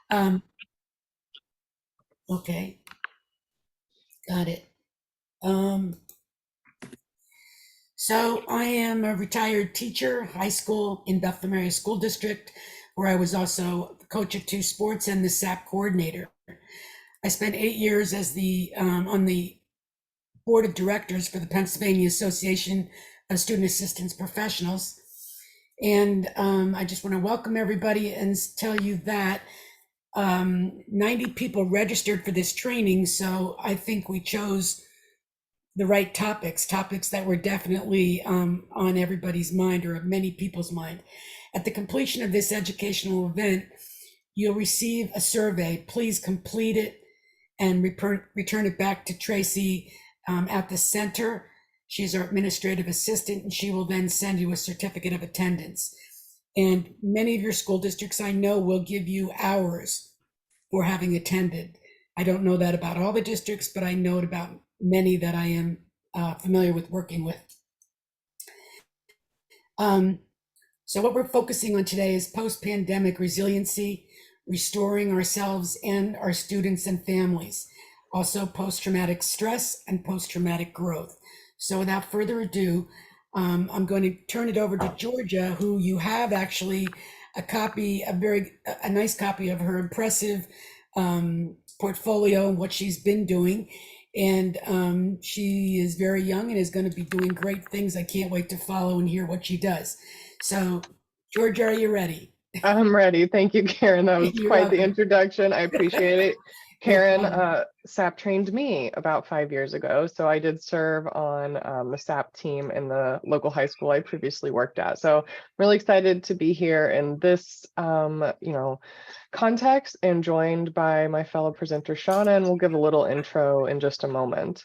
Um, okay, got it. Um, so I am a retired teacher, high school in Bethlehem Area School District, where I was also the coach of two sports and the SAP coordinator. I spent 8 years as the on the board of directors for the Pennsylvania Association of Student Assistance Professionals. And I just want to welcome everybody and tell you that 90 people registered for this training. So I think we chose the right topics that were definitely on everybody's mind or many people's mind. At the completion of this educational event, you'll receive a survey. Please complete it and return it back to Tracy at the center. She's our administrative assistant, and she will then send you a certificate of attendance. And many of your school districts, I know, will give you hours for having attended. I don't know that about all the districts, but I know it about many that I am familiar with working with. Um, so what we're focusing on today is post-pandemic resiliency, restoring ourselves and our students and families, also post-traumatic stress and post-traumatic growth. So without further ado, I'm going to turn it over to Georgia, who you have actually a nice copy of her impressive portfolio and what she's been doing. And she is very young and is going to be doing great things. I can't wait to follow and hear what she does. So, Georgia, are you ready? I'm ready. Thank you, Karen. That was You're quite the welcome. introduction. I appreciate it. No Karen, problem. SAP trained me about 5 years ago. So I did serve on the SAP team in the local high school I previously worked at. So I'm really excited to be here in this, context and joined by my fellow presenter, Shauna, and we'll give a little intro in just a moment.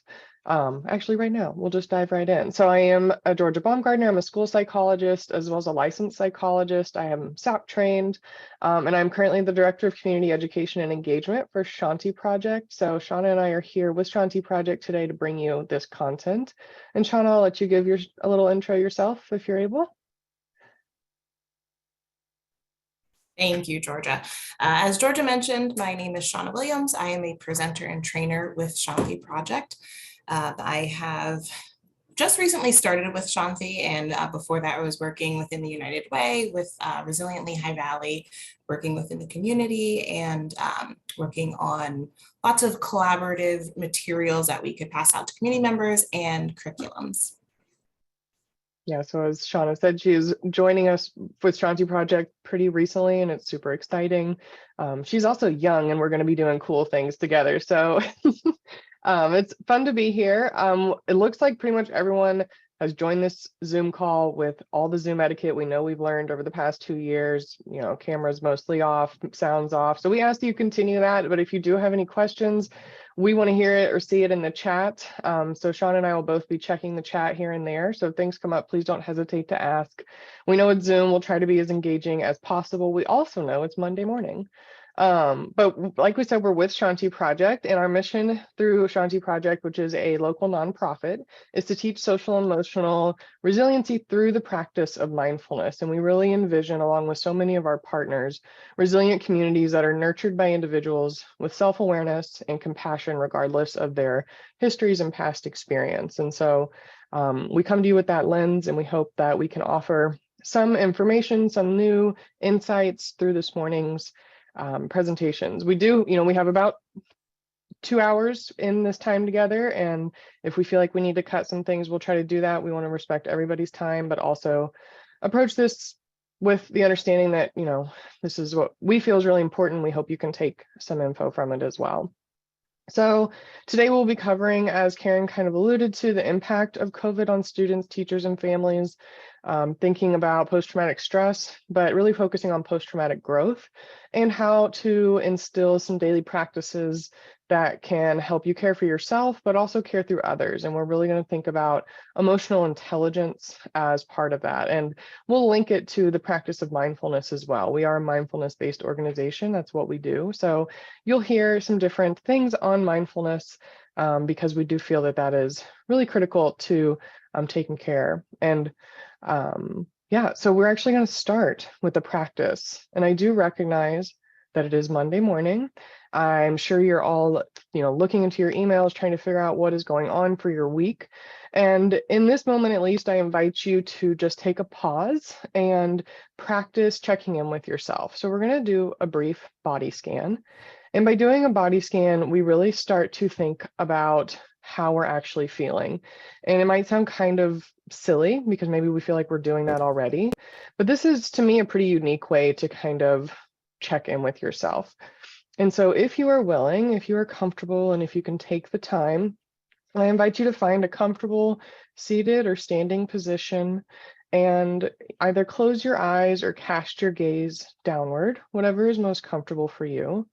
Actually, right now, we'll just dive right in. So I am a Georgia Baumgartner. I'm a school psychologist as well as a licensed psychologist. I am SAP trained, and I'm currently the Director of Community Education and Engagement for Shanti Project. So Shauna and I are here with Shanti Project today to bring you this content. And Shauna, I'll let you give a little intro yourself if you're able. Thank you, Georgia. As Georgia mentioned, my name is Shauna Williams. I am a presenter and trainer with Shanti Project. I have just recently started with Shanti, and before that I was working within the United Way with Resiliently High Valley, working within the community and working on lots of collaborative materials that we could pass out to community members and curriculums. Yeah, so as Shauna said, she is joining us with Shanti Project pretty recently, and it's super exciting. She's also young, and we're going to be doing cool things together. So it's fun to be here. It looks like pretty much everyone has joined this Zoom call with all the Zoom etiquette we know we've learned over the past 2 years. You know, cameras mostly off, sounds off. So we ask that you continue that. But if you do have any questions, we want to hear it or see it in the chat. So Sean and I will both be checking the chat here and there. So if things come up, please don't hesitate to ask. We know it's Zoom. We'll try to be as engaging as possible. We also know it's Monday morning. But like we said, we're with Shanti Project, and our mission through Shanti Project, which is a local nonprofit, is to teach social and emotional resiliency through the practice of mindfulness. And we really envision, along with so many of our partners, resilient communities that are nurtured by individuals with self-awareness and compassion, regardless of their histories and past experience. And so we come to you with that lens, and we hope that we can offer some information, some new insights through this morning's presentations. We have about 2 hours in this time together, and if we feel like we need to cut some things, we'll try to do that. We want to respect everybody's time, but also approach this with the understanding that, this is what we feel is really important. We hope you can take some info from it as well. So today we'll be covering, as Karen kind of alluded to, the impact of COVID on students, teachers, and families, thinking about post-traumatic stress, but really focusing on post-traumatic growth and how to instill some daily practices that can help you care for yourself, but also care through others. And we're really going to think about emotional intelligence as part of that. And we'll link it to the practice of mindfulness as well. We are a mindfulness-based organization. That's what we do. So you'll hear some different things on mindfulness because we do feel that that is really critical to taking care. And so we're actually going to start with the practice. And I do recognize that it is Monday morning. I'm sure you're all, looking into your emails, trying to figure out what is going on for your week. And in this moment, at least, I invite you to just take a pause and practice checking in with yourself. So we're going to do a brief body scan. And by doing a body scan, we really start to think about how we're actually feeling. And it might sound kind of silly because maybe we feel like we're doing that already. But this is, to me, a pretty unique way to kind of check in with yourself. And so if you are willing, if you are comfortable, and if you can take the time, I invite you to find a comfortable seated or standing position and either close your eyes or cast your gaze downward, whatever is most comfortable for you.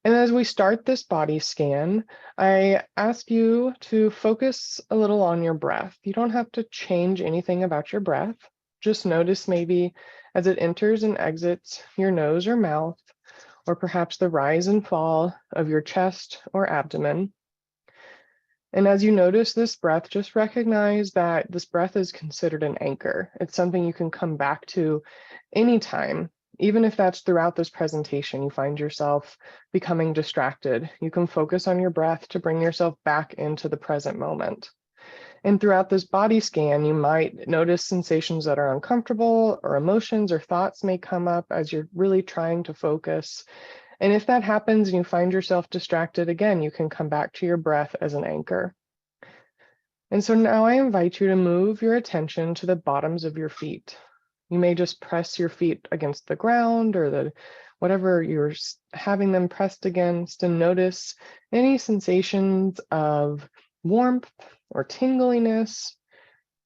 And as we start this body scan, I ask you to focus a little on your breath. You don't have to change anything about your breath. Just notice maybe as it enters and exits your nose or mouth, or perhaps the rise and fall of your chest or abdomen. And as you notice this breath, just recognize that this breath is considered an anchor. It's something you can come back to anytime, even if that's throughout this presentation, you find yourself becoming distracted. You can focus on your breath to bring yourself back into the present moment. And throughout this body scan, you might notice sensations that are uncomfortable, or emotions or thoughts may come up as you're really trying to focus. And if that happens and you find yourself distracted again, you can come back to your breath as an anchor. And so now I invite you to move your attention to the bottoms of your feet. You may just press your feet against the ground or whatever you're having them pressed against, and notice any sensations of warmth or tingliness.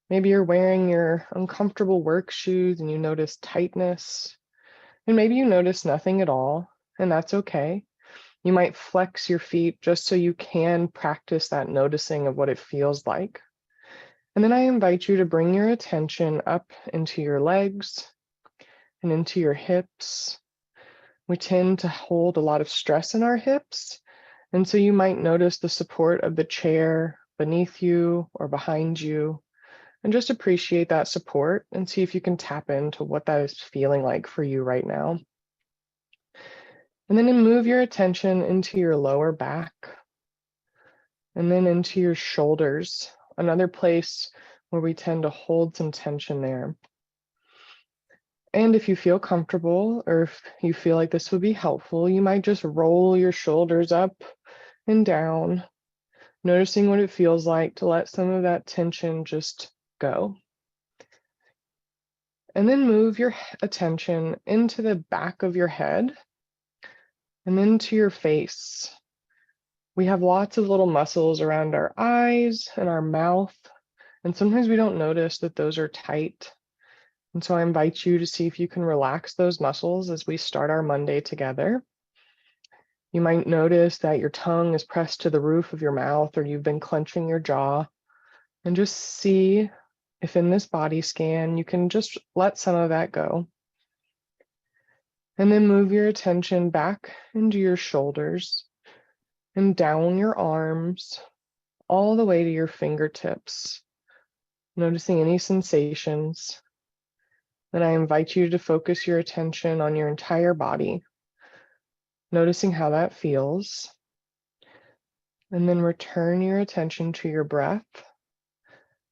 Maybe you're wearing your uncomfortable work shoes and you notice tightness. And maybe you notice nothing at all, and that's okay. You might flex your feet just so you can practice that noticing of what it feels like. And then I invite you to bring your attention up into your legs and into your hips. We tend to hold a lot of stress in our hips, and so you might notice the support of the chair beneath you or behind you, and just appreciate that support and see if you can tap into what that is feeling like for you right now. And then move your attention into your lower back and then into your shoulders, another place where we tend to hold some tension there. And if you feel comfortable, or if you feel like this would be helpful, you might just roll your shoulders up and down, noticing what it feels like to let some of that tension just go. And then move your attention into the back of your head and into your face. We have lots of little muscles around our eyes and our mouth, and sometimes we don't notice that those are tight. And so I invite you to see if you can relax those muscles as we start our Monday together. You might notice that your tongue is pressed to the roof of your mouth, or you've been clenching your jaw, and just see if in this body scan, you can just let some of that go. And then move your attention back into your shoulders and down your arms, all the way to your fingertips, noticing any sensations. Then I invite you to focus your attention on your entire body, noticing how that feels. And then return your attention to your breath.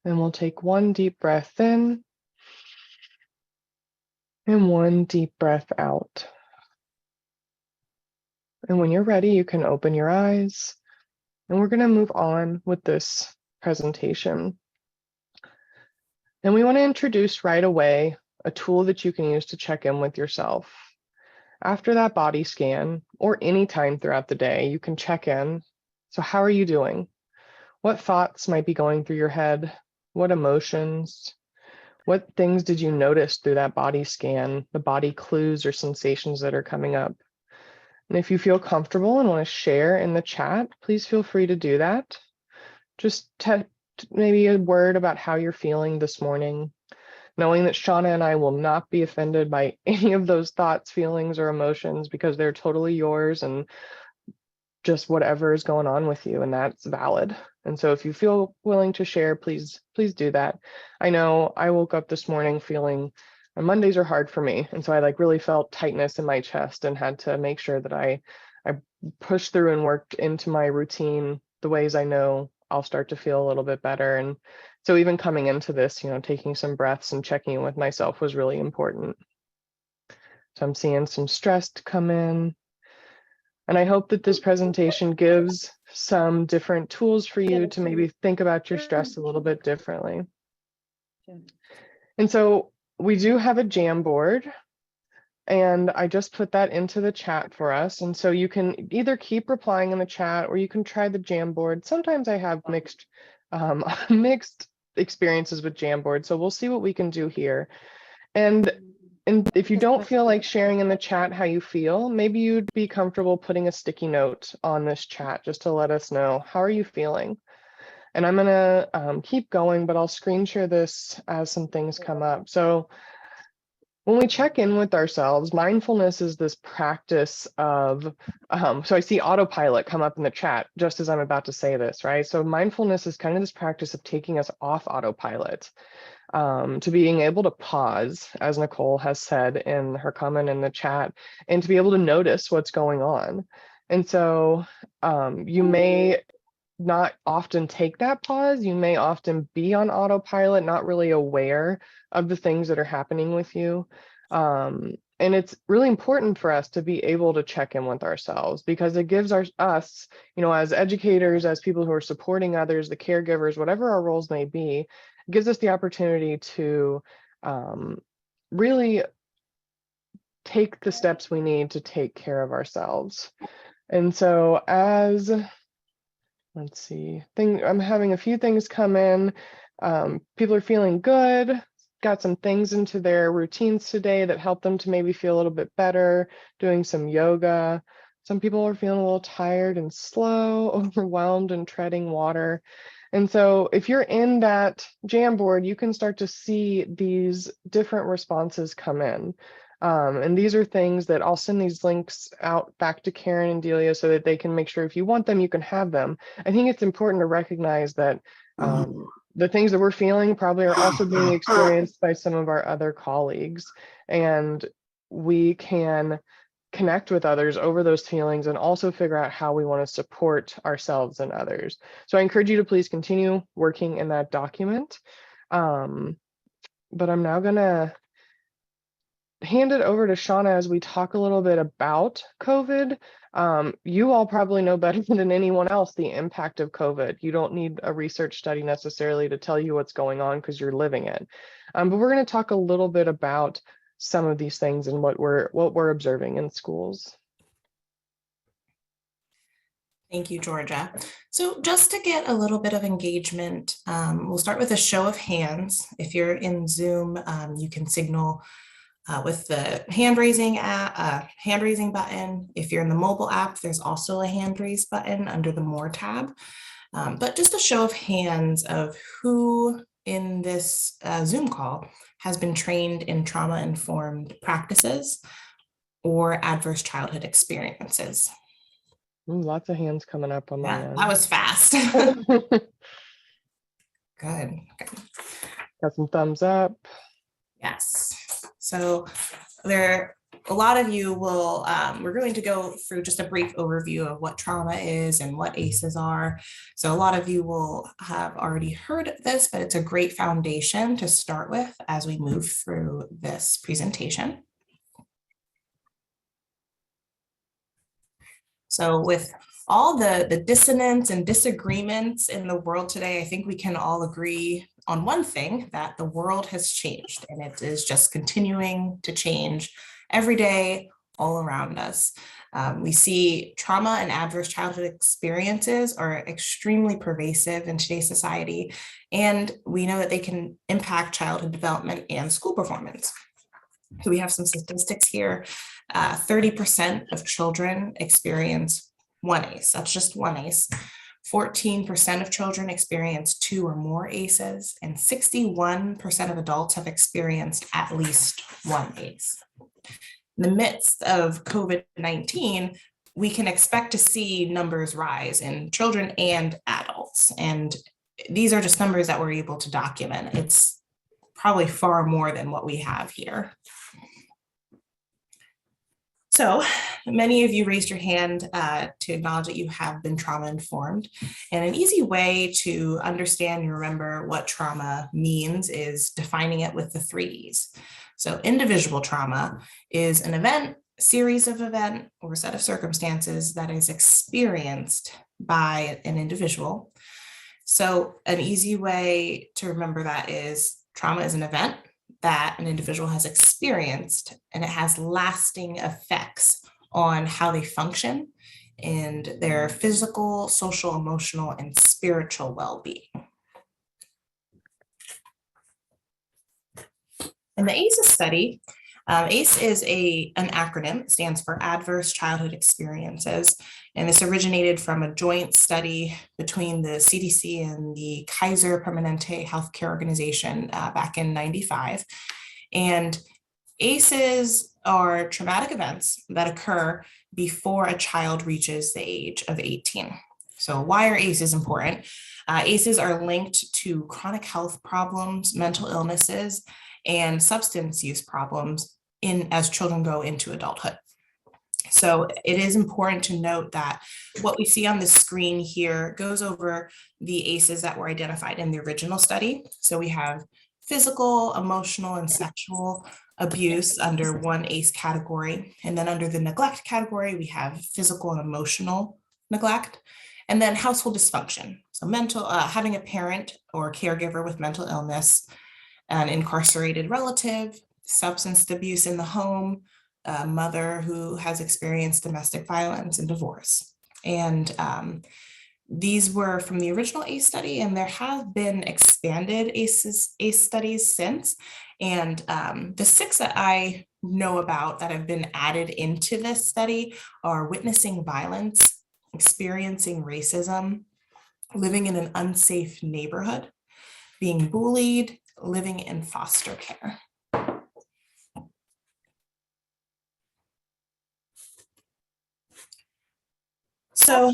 And we'll take one deep breath in and one deep breath out. And when you're ready, you can open your eyes. And we're going to move on with this presentation. And we want to introduce right away a tool that you can use to check in with yourself. After that body scan, or any time throughout the day, you can check in. So how are you doing? What thoughts might be going through your head? What emotions? What things did you notice through that body scan, the body clues or sensations that are coming up? And if you feel comfortable and want to share in the chat, please feel free to do that. Just maybe a word about how you're feeling this morning, knowing that Shauna and I will not be offended by any of those thoughts, feelings, or emotions, because they're totally yours and just whatever is going on with you, and that's valid. And so if you feel willing to share, please do that. I know I woke up this morning feeling And Mondays are hard for me. And so I like really felt tightness in my chest and had to make sure that I pushed through and worked into my routine the ways I know I'll start to feel a little bit better. And so even coming into this, taking some breaths and checking in with myself was really important. So I'm seeing some stress to come in. And I hope that this presentation gives some different tools for you to maybe think about your stress a little bit differently. And so we do have a Jamboard, and I just put that into the chat for us. And so you can either keep replying in the chat or you can try the Jamboard. Sometimes I have mixed mixed experiences with Jamboard. So we'll see what we can do here. And if you don't feel like sharing in the chat how you feel, maybe you'd be comfortable putting a sticky note on this chat just to let us know, how are you feeling? And I'm gonna keep going, but I'll screen share this as some things come up. So when we check in with ourselves, mindfulness is this practice of, so I see autopilot come up in the chat just as I'm about to say this, right? So mindfulness is kind of this practice of taking us off autopilot, to being able to pause, as Nicole has said in her comment in the chat, and to be able to notice what's going on. And so you may not often take that pause. You may often be on autopilot, not really aware of the things that are happening with you. And it's really important for us to be able to check in with ourselves, because it gives us, as educators, as people who are supporting others, the caregivers, whatever our roles may be, it gives us the opportunity to really take the steps we need to take care of ourselves. And so let's see, I'm having a few things come in. People are feeling good, got some things into their routines today that help them to maybe feel a little bit better, doing some yoga. Some people are feeling a little tired and slow, overwhelmed and treading water. And so if you're in that Jamboard, you can start to see these different responses come in. And these are things that I'll send these links out back to Karen and Delia so that they can make sure if you want them, you can have them. I think it's important to recognize that the things that we're feeling probably are also being experienced by some of our other colleagues. And we can connect with others over those feelings and also figure out how we want to support ourselves and others. So I encourage you to please continue working in that document. But I'm now going to hand it over to Shauna as we talk a little bit about COVID. You all probably know better than anyone else the impact of COVID. You don't need a research study necessarily to tell you what's going on because you're living it. But we're going to talk a little bit about some of these things and what we're observing in schools. Thank you, Georgia. So just to get a little bit of engagement, we'll start with a show of hands. If you're in Zoom, you can signal with the hand raising button. If you're in the mobile app, there's also a hand raise button under the More tab. But just a show of hands of who in this Zoom call has been trained in trauma-informed practices or adverse childhood experiences. Lots of hands coming up on my end. That was fast. Good. Got some thumbs up. Yes. So a lot of you will, we're going to go through just a brief overview of what trauma is and what ACEs are. So a lot of you will have already heard this, but it's a great foundation to start with as we move through this presentation. So with all the dissonance and disagreements in the world today, I think we can all agree on one thing, that the world has changed, and it is just continuing to change every day all around us. We see trauma and adverse childhood experiences are extremely pervasive in today's society, and we know that they can impact childhood development and school performance. So we have some statistics here. 30% of children experience one ACE. That's just one ACE. 14% of children experience 2 or more ACEs, and 61% of adults have experienced at least one ACE. In the midst of COVID-19, we can expect to see numbers rise in children and adults. And these are just numbers that we're able to document. It's probably far more than what we have here. So many of you raised your hand to acknowledge that you have been trauma informed. And an easy way to understand and remember what trauma means is defining it with the 3Es. So individual trauma is an event, series of event, or set of circumstances that is experienced by an individual. So an easy way to remember that is trauma is an event that an individual has experienced, and it has lasting effects on how they function and their physical, social, emotional, and spiritual well-being. In the ACEs study, ACE is an acronym. It stands for Adverse Childhood Experiences, and this originated from a joint study between the CDC and the Kaiser Permanente Healthcare Organization back in '95. And ACEs are traumatic events that occur before a child reaches the age of 18. So why are ACEs important? ACEs are linked to chronic health problems, mental illnesses, and substance use problems as children go into adulthood. So it is important to note that what we see on the screen here goes over the ACEs that were identified in the original study. So we have physical, emotional, and sexual abuse under one ACE category. And then under the neglect category, we have physical and emotional neglect. And then household dysfunction. So having a parent or caregiver with mental illness, an incarcerated relative, substance abuse in the home, a mother who has experienced domestic violence and divorce. And these were from the original ACE study, and there have been expanded ACE studies since. And the 6 that I know about that have been added into this study are witnessing violence, experiencing racism, living in an unsafe neighborhood, being bullied, living in foster care. So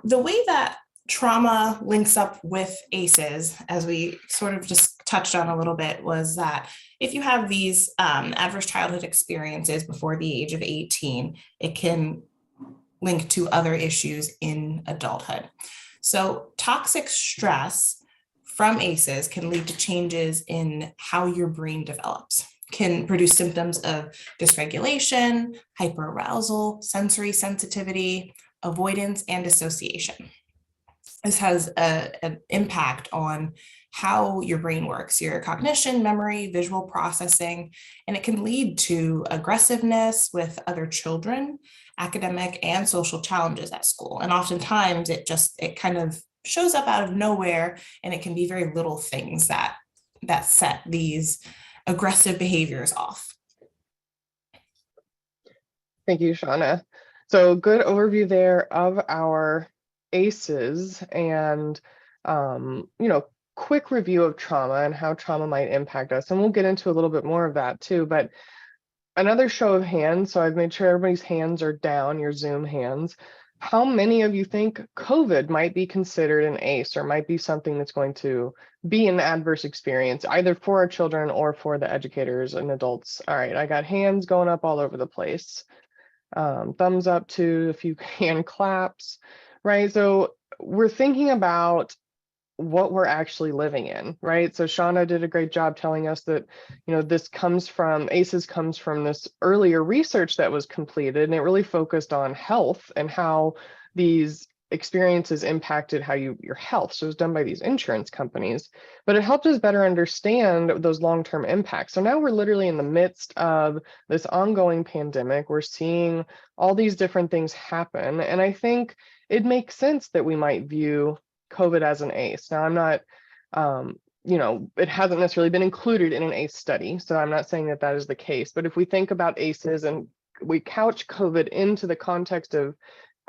the way that trauma links up with ACEs, as we sort of just touched on a little bit, was that if you have these adverse childhood experiences before the age of 18, it can link to other issues in adulthood. So toxic stress from ACEs can lead to changes in how your brain develops, can produce symptoms of dysregulation, hyperarousal, sensory sensitivity, avoidance, and dissociation. This has an impact on how your brain works, your cognition, memory, visual processing, and it can lead to aggressiveness with other children, academic and social challenges at school. And oftentimes it kind of shows up out of nowhere, and it can be very little things that set these aggressive behaviors off. Thank you, Shauna. So good overview there of our ACEs and, quick review of trauma and how trauma might impact us. And we'll get into a little bit more of that too, but another show of hands. So I've made sure everybody's hands are down, your Zoom hands. How many of you think COVID might be considered an ACE or might be something that's going to be an adverse experience, either for our children or for the educators and adults? All right, I got hands going up all over the place. Thumbs up to a few hand claps, right? So we're thinking about what we're actually living in, right? So Shauna did a great job telling us that, this comes from, ACEs comes from this earlier research that was completed, and it really focused on health and how these experiences impacted your health. So it was done by these insurance companies, but it helped us better understand those long-term impacts. So now we're literally in the midst of this ongoing pandemic. We're seeing all these different things happen. And I think it makes sense that we might view COVID as an ACE. Now, I'm not, it hasn't necessarily been included in an ACE study, so I'm not saying that that is the case. But if we think about ACEs and we couch COVID into the context of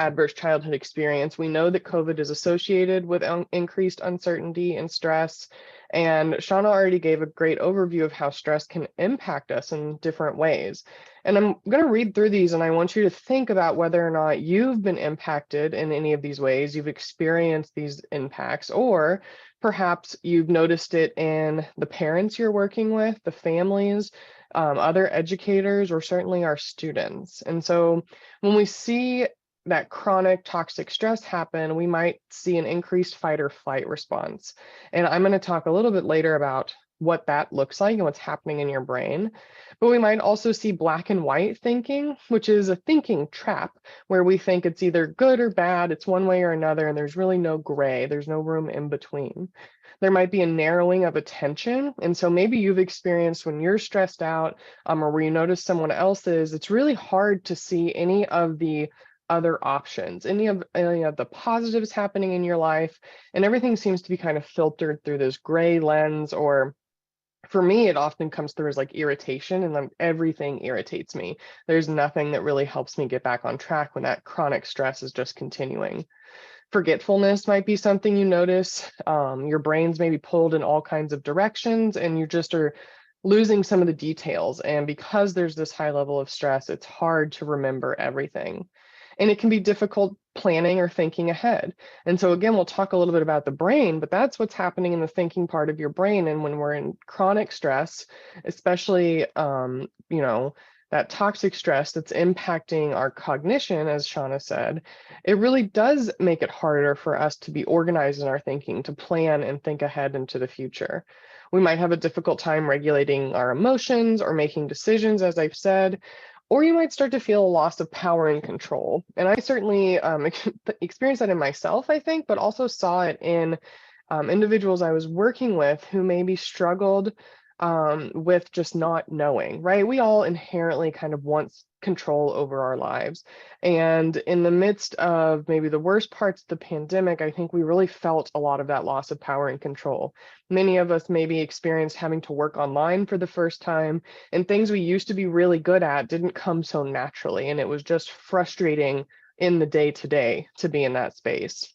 adverse childhood experience, we know that COVID is associated with increased uncertainty and stress. And Shauna already gave a great overview of how stress can impact us in different ways. And I'm going to read through these, and I want you to think about whether or not you've been impacted in any of these ways, you've experienced these impacts, or Perhaps you've noticed it in the parents you're working with, the families, other educators, or certainly our students. And so when we see that chronic toxic stress happen, we might see an increased fight or flight response. And I'm going to talk a little bit later about what that looks like and what's happening in your brain. But we might also see black and white thinking, which is a thinking trap where we think it's either good or bad, it's one way or another, and there's really no gray, there's no room in between. There might be a narrowing of attention. And so maybe you've experienced when you're stressed out or where you notice someone else is, it's really hard to see any of the other options, any of the positives happening in your life, and everything seems to be kind of filtered through this gray lens. Or for me, it often comes through as like irritation, and then everything irritates me. There's nothing that really helps me get back on track when that chronic stress is just continuing. Forgetfulness might be something you notice. Your brain's maybe pulled in all kinds of directions, and you just are losing some of the details. And because there's this high level of stress, it's hard to remember everything. And it can be difficult planning or thinking ahead. And so again, we'll talk a little bit about the brain, but that's what's happening in the thinking part of your brain. And when we're in chronic stress, especially, that toxic stress that's impacting our cognition, as Shauna said, it really does make it harder for us to be organized in our thinking, to plan and think ahead into the future. We might have a difficult time regulating our emotions or making decisions, as I've said, or you might start to feel a loss of power and control. And I certainly experienced that in myself, I think, but also saw it in individuals I was working with who maybe struggled with just not knowing, right? We all inherently kind of want control over our lives. And in the midst of maybe the worst parts of the pandemic, I think we really felt a lot of that loss of power and control. Many of us maybe experienced having to work online for the first time, and things we used to be really good at didn't come so naturally. And it was just frustrating in the day-to-day to be in that space.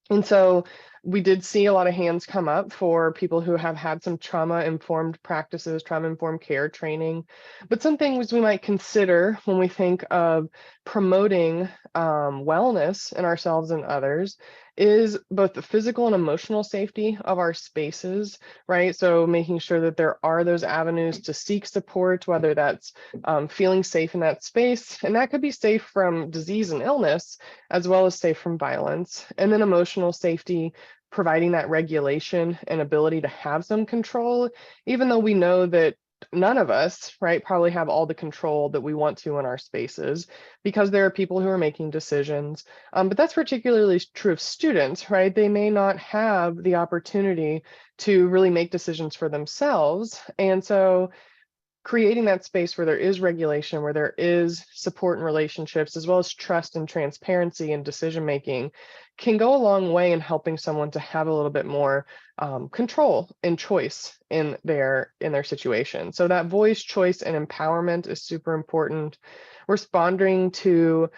And so we did see a lot of hands come up for people who have had some trauma-informed practices, trauma-informed care training. But some things we might consider when we think of promoting wellness in ourselves and others is both the physical and emotional safety of our spaces, right? So making sure that there are those avenues to seek support, whether that's feeling safe in that space, and that could be safe from disease and illness, as well as safe from violence. And then emotional safety, providing that regulation and ability to have some control, even though we know that none of us, right, probably have all the control that we want to in our spaces, because there are people who are making decisions. But that's particularly true of students, right? They may not have the opportunity to really make decisions for themselves. And so creating that space where there is regulation, where there is support and relationships, as well as trust and transparency and decision making, can go a long way in helping someone to have a little bit more control and choice in their situation. So that voice, choice, and empowerment is super important. Responding to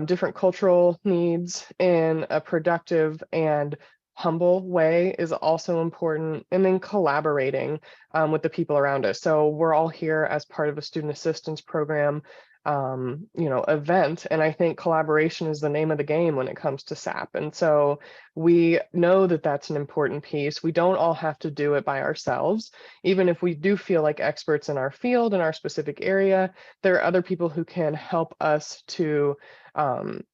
different cultural needs in a productive and humble way is also important. And then collaborating with the people around us. So we're all here as part of a student assistance program event. And I think collaboration is the name of the game when it comes to SAP. And so we know that that's an important piece. We don't all have to do it by ourselves. Even if we do feel like experts in our field, in our specific area, there are other people who can help us to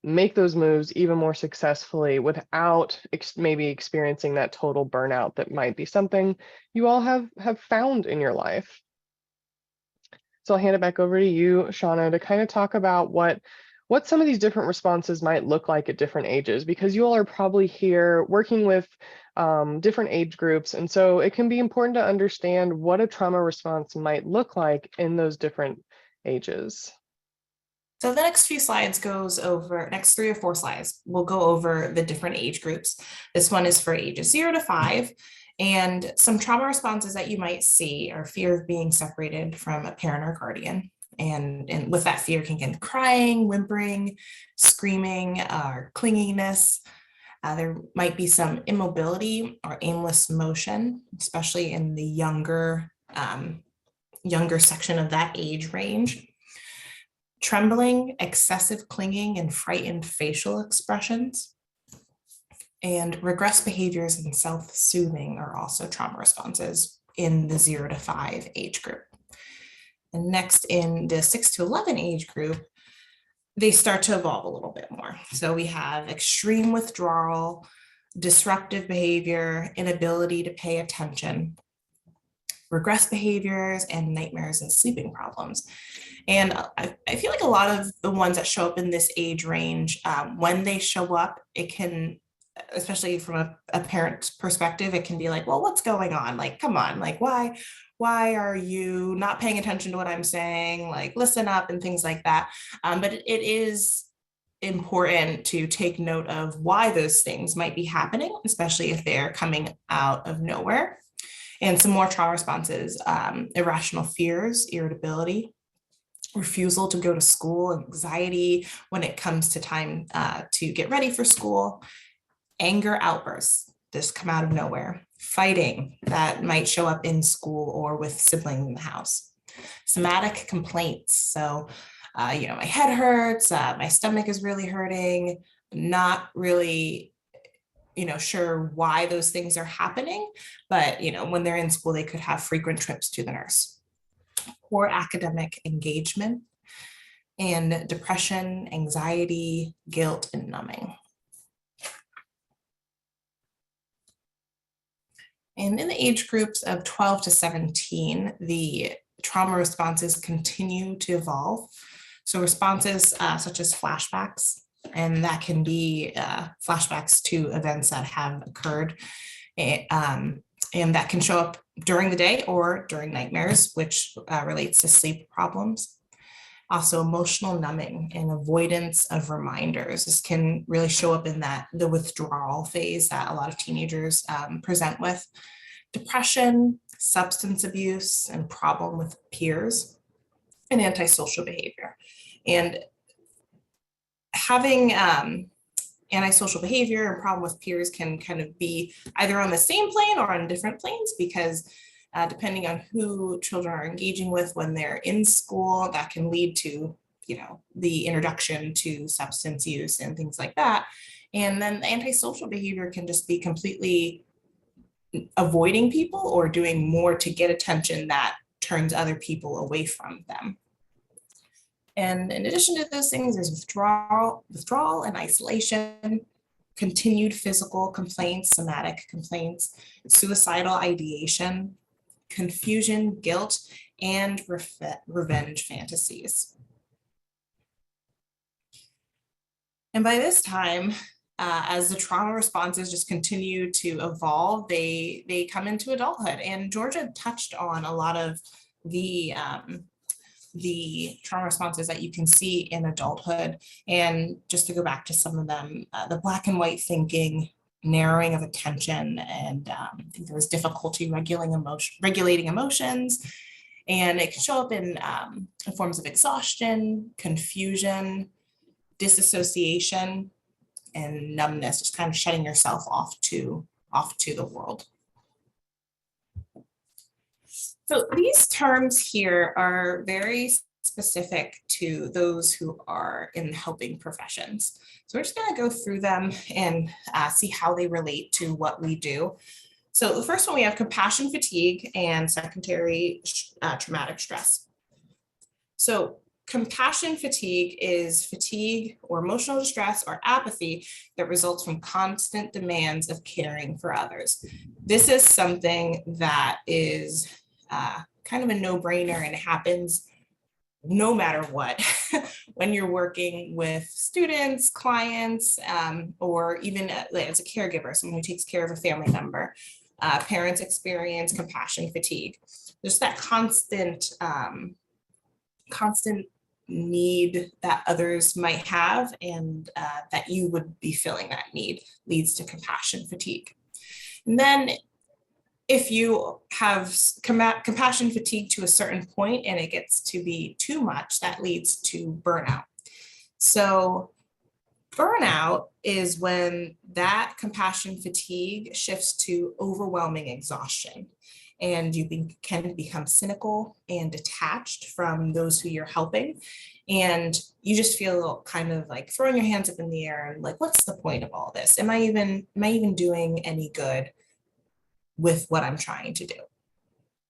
make those moves even more successfully without maybe experiencing that total burnout that might be something you all have found in your life. So I'll hand it back over to you, Shauna, to kind of talk about what some of these different responses might look like at different ages, because you all are probably here working with different age groups. And so it can be important to understand what a trauma response might look like in those different ages. So the next few slides next 3 or 4 slides, we'll go over the different age groups. This one is for ages 0 to 5. And some trauma responses that you might see are fear of being separated from a parent or guardian. And with that fear can get crying, whimpering, screaming, or clinginess. There might be some immobility or aimless motion, especially in the younger section of that age range. Trembling, excessive clinging, and frightened facial expressions. And regressed behaviors and self-soothing are also trauma responses in the 0 to 5 age group. And next, in the 6 to 11 age group, they start to evolve a little bit more. So we have extreme withdrawal, disruptive behavior, inability to pay attention, regressed behaviors, and nightmares and sleeping problems. And I feel like a lot of the ones that show up in this age range, when they show up, it can, especially from a parent's perspective, it can be like, well, what's going on? Like, come on, like, why are you not paying attention to what I'm saying? Like, listen up and things like that. But it is important to take note of why those things might be happening, especially if they're coming out of nowhere. And some more trauma responses, irrational fears, irritability, refusal to go to school, anxiety when it comes to time to get ready for school, anger outbursts, just come out of nowhere, fighting that might show up in school or with siblings in the house, somatic complaints. So, my head hurts, my stomach is really hurting, not really sure why those things are happening, but when they're in school, they could have frequent trips to the nurse. Poor academic engagement, and depression, anxiety, guilt, and numbing. And in the age groups of 12 to 17, the trauma responses continue to evolve. So responses such as flashbacks, and that can be flashbacks to events that have occurred, and that can show up during the day or during nightmares, which relates to sleep problems. Also, emotional numbing and avoidance of reminders. This can really show up in the withdrawal phase that a lot of teenagers present with. Depression, substance abuse, and problem with peers, and antisocial behavior. And having antisocial behavior and problem with peers can kind of be either on the same plane or on different planes, because depending on who children are engaging with when they're in school, that can lead to, the introduction to substance use and things like that. And then the antisocial behavior can just be completely avoiding people or doing more to get attention that turns other people away from them. And in addition to those things, there's withdrawal and isolation, continued physical complaints, somatic complaints, suicidal ideation, confusion, guilt, and revenge fantasies. And by this time, as the trauma responses just continue to evolve, they come into adulthood. And Georgia touched on a lot of the trauma responses that you can see in adulthood. And just to go back to some of them, the black and white thinking, narrowing of attention, and I think there was difficulty regulating emotions. And it can show up in forms of exhaustion, confusion, disassociation, and numbness, just kind of shutting yourself off to the world. So these terms here are very specific to those who are in helping professions. So we're just going to go through them and see how they relate to what we do. So the first one, we have compassion fatigue and secondary traumatic stress. So compassion fatigue is fatigue or emotional distress or apathy that results from constant demands of caring for others. This is something that is kind of a no-brainer, and it happens no matter what when you're working with students, clients, or even as a caregiver, someone who takes care of a family member. Parents experience compassion fatigue. There's that constant need that others might have, and that you would be filling that need leads to compassion fatigue. And then if you have compassion fatigue to a certain point and it gets to be too much, that leads to burnout. So burnout is when that compassion fatigue shifts to overwhelming exhaustion. and can become cynical and detached from those who you're helping. And you just feel kind of like throwing your hands up in the air and like, what's the point of all this? Am I even doing any good with what I'm trying to do?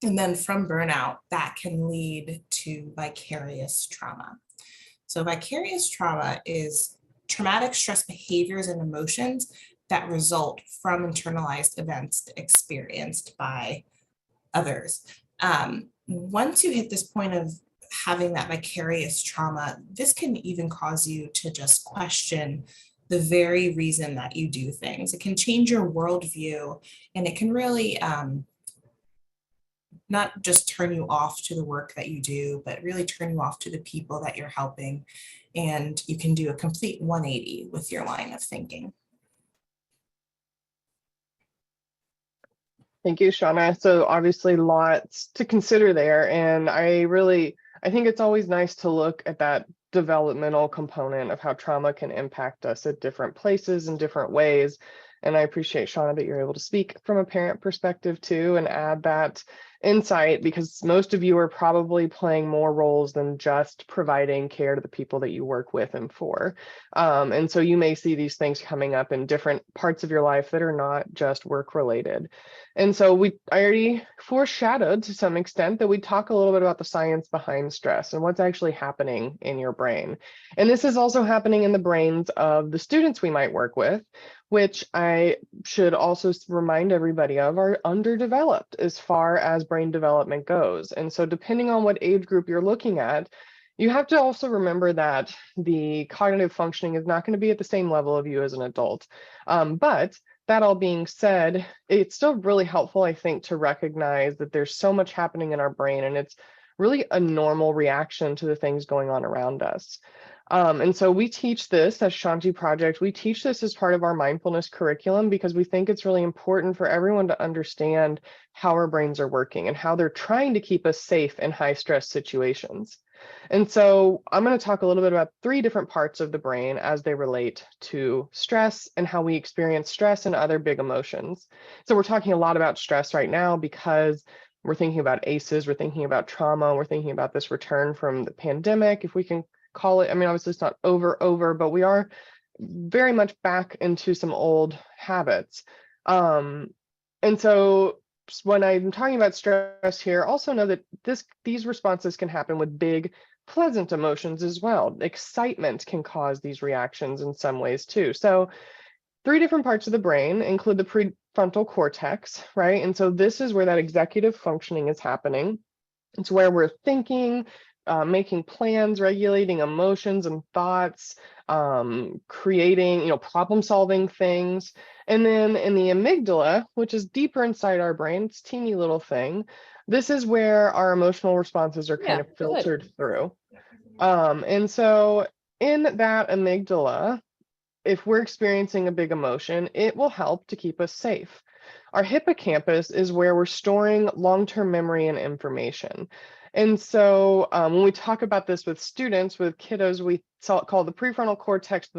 And then from burnout, that can lead to vicarious trauma. So vicarious trauma is traumatic stress behaviors and emotions that result from internalized events experienced by others. Once you hit this point of having that vicarious trauma, this can even cause you to just question the very reason that you do things. It can change your worldview, and it can really not just turn you off to the work that you do, but really turn you off to the people that you're helping. And you can do a complete 180 with your line of thinking. Thank you, Shauna. So obviously lots to consider there. And I think it's always nice to look at that developmental component of how trauma can impact us at different places in different ways. And I appreciate, Shauna, that you're able to speak from a parent perspective too, and add that insight, because most of you are probably playing more roles than just providing care to the people that you work with and for. And so you may see these things coming up in different parts of your life that are not just work related. And so I already foreshadowed to some extent that we talk a little bit about the science behind stress and what's actually happening in your brain. And this is also happening in the brains of the students we might work with, which I should also remind everybody of are underdeveloped as far as brain development goes. And so depending on what age group you're looking at, you have to also remember that the cognitive functioning is not going to be at the same level of you as an adult. But that all being said, it's still really helpful, I think, to recognize that there's so much happening in our brain, and it's really a normal reaction to the things going on around us. And so we teach this as Shanti Project. We teach this as part of our mindfulness curriculum because we think it's really important for everyone to understand how our brains are working and how they're trying to keep us safe in high stress situations. And so I'm going to talk a little bit about 3 different parts of the brain as they relate to stress and how we experience stress and other big emotions. So we're talking a lot about stress right now because we're thinking about ACEs, we're thinking about trauma, we're thinking about this return from the pandemic, if we can call it. I mean, obviously it's not over, but we are very much back into some old habits. And so when I'm talking about stress here, also know that these responses can happen with big, pleasant emotions as well. Excitement can cause these reactions in some ways too. So 3 different parts of the brain include the prefrontal cortex, right? And so this is where that executive functioning is happening. It's where we're thinking, making plans, regulating emotions and thoughts, creating, problem solving things. And then in the amygdala, which is deeper inside our brain, it's a teeny little thing. This is where our emotional responses are kind of filtered through. And so in that amygdala, if we're experiencing a big emotion, it will help to keep us safe. Our hippocampus is where we're storing long-term memory and information. And so when we talk about this with students, with kiddos, we call the prefrontal cortex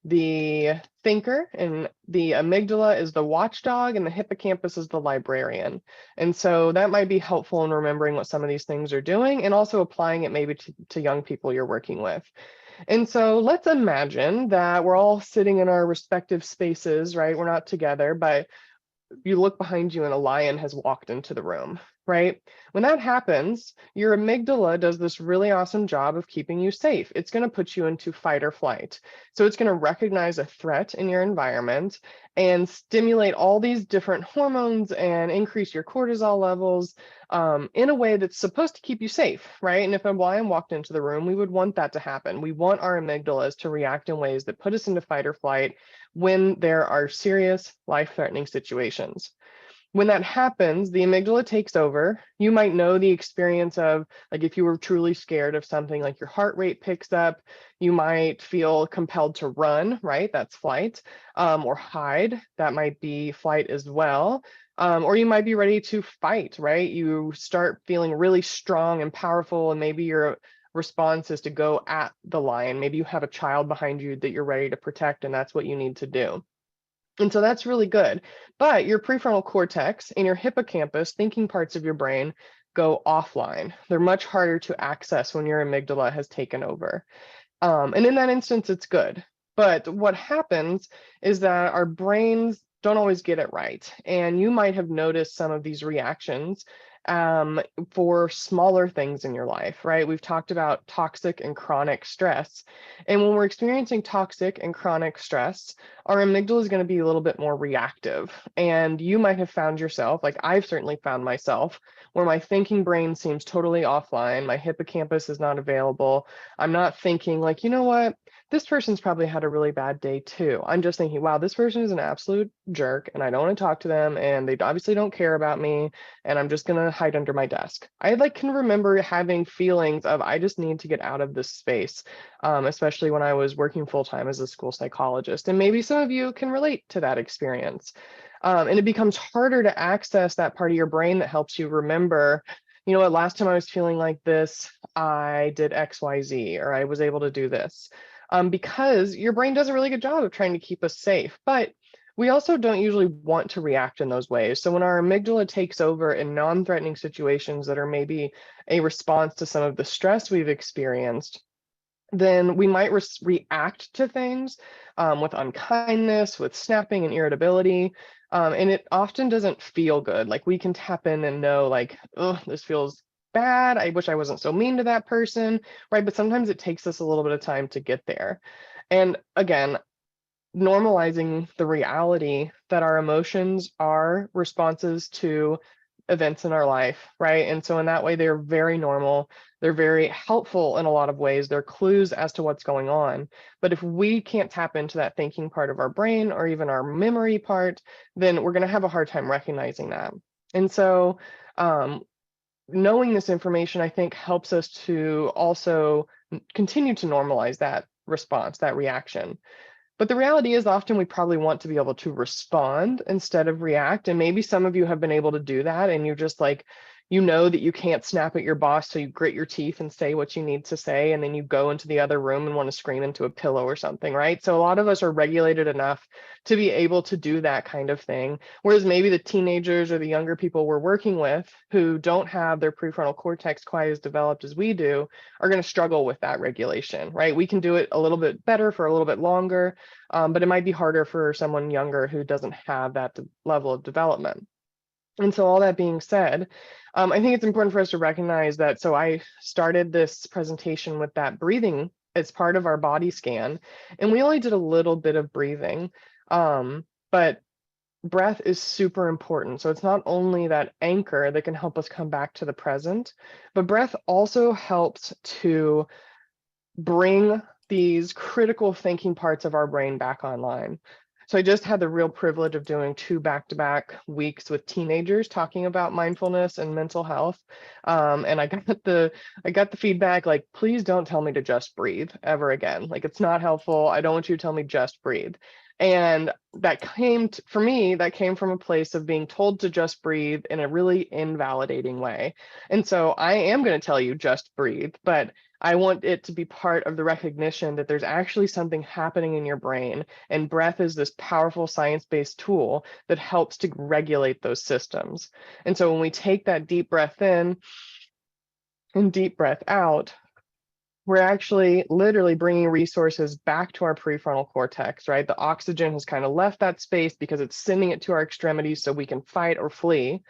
the thinker, and the amygdala is the watchdog, and the hippocampus is the librarian. And so that might be helpful in remembering what some of these things are doing and also applying it maybe to young people you're working with. And so let's imagine that we're all sitting in our respective spaces, right? We're not together, but you look behind you and a lion has walked into the room, right? When that happens, your amygdala does this really awesome job of keeping you safe. It's going to put you into fight or flight. So it's going to recognize a threat in your environment and stimulate all these different hormones and increase your cortisol levels in a way that's supposed to keep you safe, right? And if a lion walked into the room, we would want that to happen. We want our amygdalas to react in ways that put us into fight or flight when there are serious life-threatening situations. When that happens, the amygdala takes over. You might know the experience of, like, if you were truly scared of something, like your heart rate picks up, you might feel compelled to run, right? That's flight, or hide. That might be flight as well. Or you might be ready to fight, right? You start feeling really strong and powerful, and maybe your response is to go at the lion. Maybe you have a child behind you that you're ready to protect, and that's what you need to do. And so that's really good. But your prefrontal cortex and your hippocampus, thinking parts of your brain, go offline. They're much harder to access when your amygdala has taken over. And in that instance, it's good. But what happens is that our brains don't always get it right. And you might have noticed some of these reactions for smaller things in your life, right? We've talked about toxic and chronic stress. And when we're experiencing toxic and chronic stress, our amygdala is going to be a little bit more reactive. And you might have found yourself, like I've certainly found myself, where my thinking brain seems totally offline. My hippocampus is not available. I'm not thinking like, you know what? This person's probably had a really bad day too. I'm just thinking, wow, this person is an absolute jerk and I don't want to talk to them and they obviously don't care about me and I'm just going to hide under my desk. I like can remember having feelings of I just need to get out of this space, especially when I was working full time as a school psychologist. And maybe some of you can relate to that experience. And it becomes harder to access that part of your brain that helps you remember, you know what, last time I was feeling like this, I did X, Y, Z, or I was able to do this. Because your brain does a really good job of trying to keep us safe. But we also don't usually want to react in those ways. So when our amygdala takes over in non-threatening situations that are maybe a response to some of the stress we've experienced, then we might react to things with unkindness, with snapping and irritability. And it often doesn't feel good. Like we can tap in and know like, oh, this feels bad. I wish I wasn't so mean to that person, right? But sometimes it takes us a little bit of time to get there. And again, normalizing the reality that our emotions are responses to events in our life, right? And so in that way, they're very normal. They're very helpful in a lot of ways. They're clues as to what's going on. But if we can't tap into that thinking part of our brain or even our memory part, then we're going to have a hard time recognizing that. And so knowing this information, I think, helps us to also continue to normalize that response, that reaction. But the reality is often we probably want to be able to respond instead of react. And maybe some of you have been able to do that and you're just like, you know that you can't snap at your boss, so you grit your teeth and say what you need to say, and then you go into the other room and want to scream into a pillow or something, right? So a lot of us are regulated enough to be able to do that kind of thing. Whereas maybe the teenagers or the younger people we're working with who don't have their prefrontal cortex quite as developed as we do are going to struggle with that regulation, right? We can do it a little bit better for a little bit longer, but it might be harder for someone younger who doesn't have that level of development. And so all that being said, I think it's important for us to recognize that. So I started this presentation with that breathing as part of our body scan, and we only did a little bit of breathing, but breath is super important. So it's not only that anchor that can help us come back to the present, but breath also helps to bring these critical thinking parts of our brain back online. So I just had the real privilege of doing 2 back-to-back weeks with teenagers talking about mindfulness and mental health. And I got the feedback like, please don't tell me to just breathe ever again. Like it's not helpful. I don't want you to tell me just breathe. And that came for me, that came from a place of being told to just breathe in a really invalidating way. And so I am going to tell you just breathe, but I want it to be part of the recognition that there's actually something happening in your brain, and breath is this powerful science-based tool that helps to regulate those systems. And so when we take that deep breath in and deep breath out, we're actually literally bringing resources back to our prefrontal cortex, right? The oxygen has kind of left that space because it's sending it to our extremities so we can fight or flee.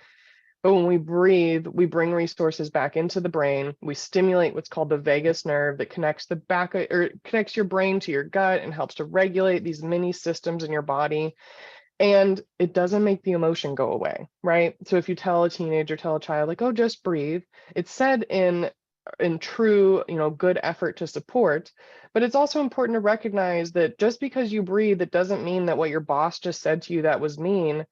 But when we breathe, we bring resources back into the brain. We stimulate what's called the vagus nerve that connects the back or connects your brain to your gut and helps to regulate these many systems in your body. And it doesn't make the emotion go away, right? So if you tell a teenager, tell a child like, oh, just breathe, it's said in true, good effort to support. But it's also important to recognize that just because you breathe, it doesn't mean that what your boss just said to you that was mean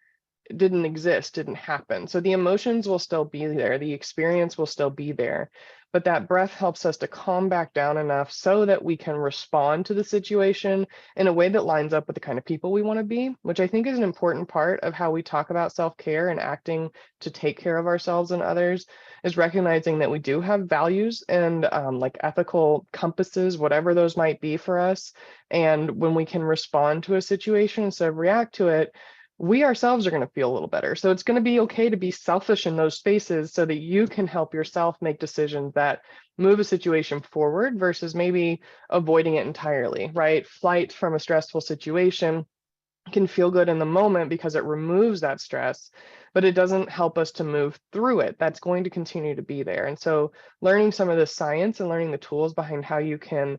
didn't exist, didn't happen. So the emotions will still be there, the experience will still be there, but that breath helps us to calm back down enough so that we can respond to the situation in a way that lines up with the kind of people we want to be, which I think is an important part of how we talk about self-care and acting to take care of ourselves and others, is recognizing that we do have values and like ethical compasses, whatever those might be for us. And when we can respond to a situation instead of react to it, we ourselves are going to feel a little better. So it's going to be okay to be selfish in those spaces so that you can help yourself make decisions that move a situation forward versus maybe avoiding it entirely, right? Flight from a stressful situation can feel good in the moment because it removes that stress, but it doesn't help us to move through it. That's going to continue to be there. And so learning some of the science and learning the tools behind how you can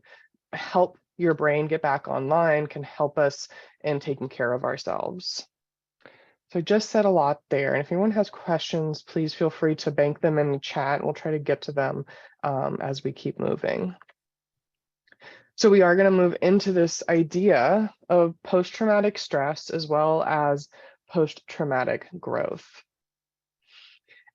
help your brain get back online can help us in taking care of ourselves. So I just said a lot there, and if anyone has questions, please feel free to bank them in the chat. We'll try to get to them as we keep moving. So we are going to move into this idea of post-traumatic stress as well as post-traumatic growth.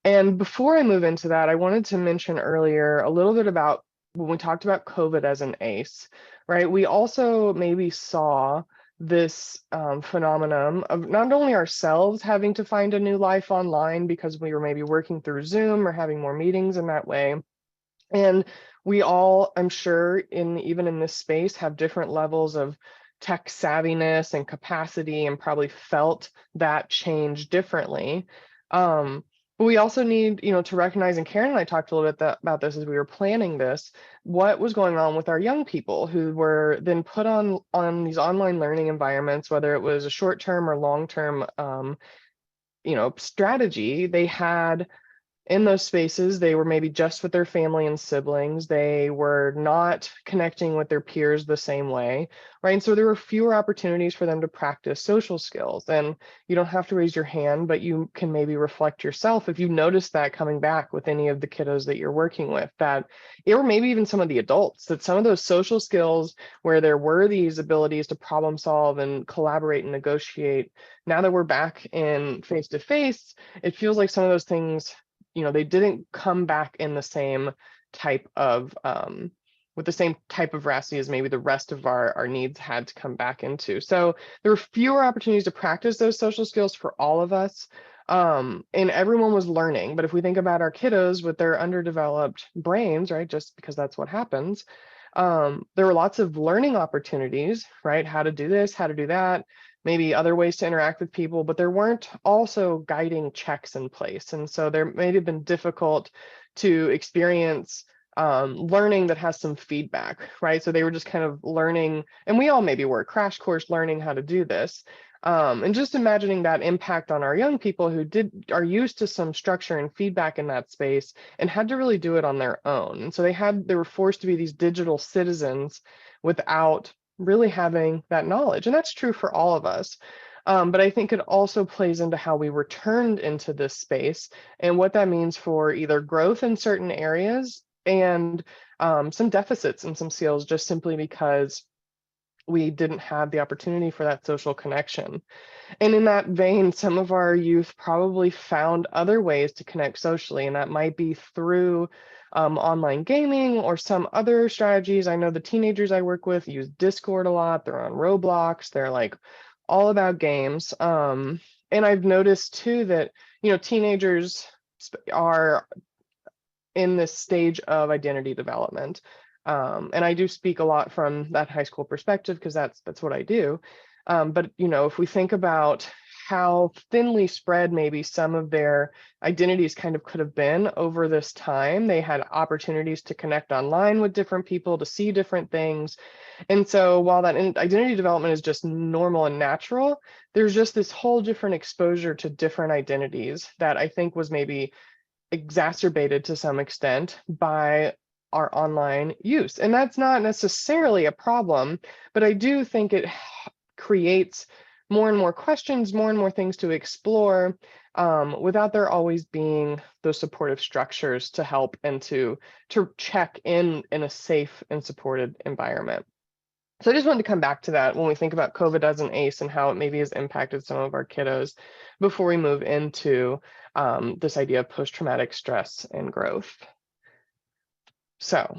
And before I move into that, I wanted to mention earlier a little bit about when we talked about COVID as an ACE, right? We also maybe saw this phenomenon of not only ourselves having to find a new life online because we were maybe working through Zoom or having more meetings in that way. And we all, I'm sure, even in this space, have different levels of tech savviness and capacity and probably felt that change differently. But we also need, to recognize, and Karen and I talked a little bit about this as we were planning this, what was going on with our young people who were then put on these online learning environments, whether it was a short-term or long-term, strategy. They had in those spaces, they were maybe just with their family and siblings. They were not connecting with their peers the same way, right? And so there were fewer opportunities for them to practice social skills. And you don't have to raise your hand, but you can maybe reflect yourself if you notice that coming back with any of the kiddos that you're working with, that, or maybe even some of the adults, that some of those social skills where there were these abilities to problem solve and collaborate and negotiate, now that we're back in face-to-face, it feels like some of those things, they didn't come back in the same type of, with the same type of veracity as maybe the rest of our needs had to come back into. So there were fewer opportunities to practice those social skills for all of us. And everyone was learning. But if we think about our kiddos with their underdeveloped brains, right, just because that's what happens, there were lots of learning opportunities, right? How to do this, how to do that, maybe other ways to interact with people, but there weren't also guiding checks in place. And so there may have been difficult to experience learning that has some feedback, right? So they were just kind of learning, and we all maybe were crash course learning how to do this. And just imagining that impact on our young people who are used to some structure and feedback in that space and had to really do it on their own. And so they were forced to be these digital citizens without really having that knowledge. And that's true for all of us. But I think it also plays into how we returned into this space and what that means for either growth in certain areas and some deficits in some skills, just simply because we didn't have the opportunity for that social connection. And in that vein, some of our youth probably found other ways to connect socially, and that might be through online gaming or some other strategies. I know the teenagers I work with use Discord a lot. They're on Roblox. They're like all about games. And I've noticed too that, teenagers are in this stage of identity development. And I do speak a lot from that high school perspective because that's what I do. But if we think about how thinly spread maybe some of their identities kind of could have been over this time, they had opportunities to connect online with different people, to see different things. And so while that identity development is just normal and natural, there's just this whole different exposure to different identities that I think was maybe exacerbated to some extent by our online use. And that's not necessarily a problem, but I do think it creates more and more questions, more and more things to explore, without there always being those supportive structures to help and to check in a safe and supported environment. So I just wanted to come back to that when we think about COVID as an ACE and how it maybe has impacted some of our kiddos before we move into this idea of post-traumatic stress and growth. So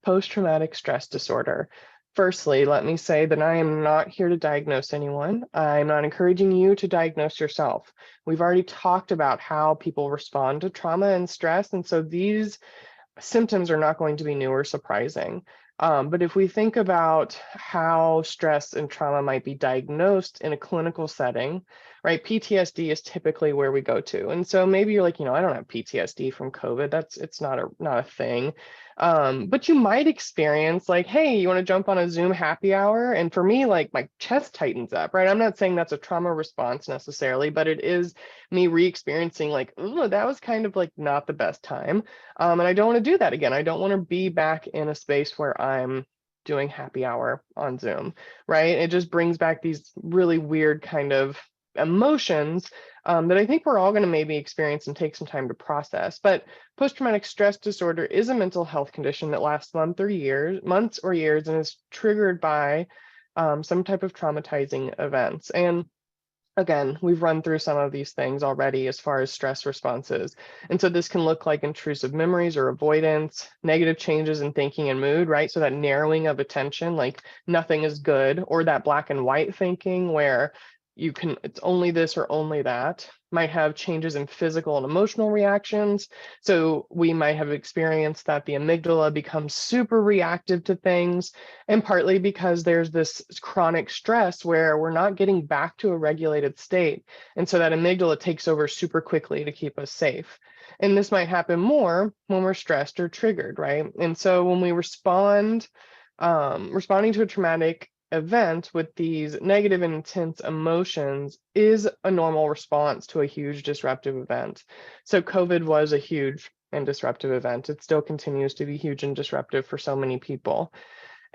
post-traumatic stress disorder. Firstly, let me say that I am not here to diagnose anyone. I'm not encouraging you to diagnose yourself. We've already talked about how people respond to trauma and stress, and so these symptoms are not going to be new or surprising. But if we think about how stress and trauma might be diagnosed in a clinical setting, right? PTSD is typically where we go to. And so maybe you're like, I don't have PTSD from COVID. It's not a thing. But you might experience like, hey, you want to jump on a Zoom happy hour? And for me, like my chest tightens up, right? I'm not saying that's a trauma response necessarily, but it is me re-experiencing like, oh, that was kind of like not the best time. And I don't want to do that again. I don't want to be back in a space where I'm doing happy hour on Zoom, right? It just brings back these really weird kind of emotions that I think we're all going to maybe experience and take some time to process. But post-traumatic stress disorder is a mental health condition that lasts months or years, and is triggered by some type of traumatizing events. And again, we've run through some of these things already as far as stress responses. And so this can look like intrusive memories or avoidance, negative changes in thinking and mood, right? So that narrowing of attention, like nothing is good, or that black and white thinking where it's only this or only that, might have changes in physical and emotional reactions. So we might have experienced that the amygdala becomes super reactive to things, and partly because there's this chronic stress where we're not getting back to a regulated state. And so that amygdala takes over super quickly to keep us safe. And this might happen more when we're stressed or triggered, right? And so when we responding to a traumatic event with these negative and intense emotions is a normal response to a huge disruptive event. So COVID was a huge and disruptive event. It still continues to be huge and disruptive for so many people.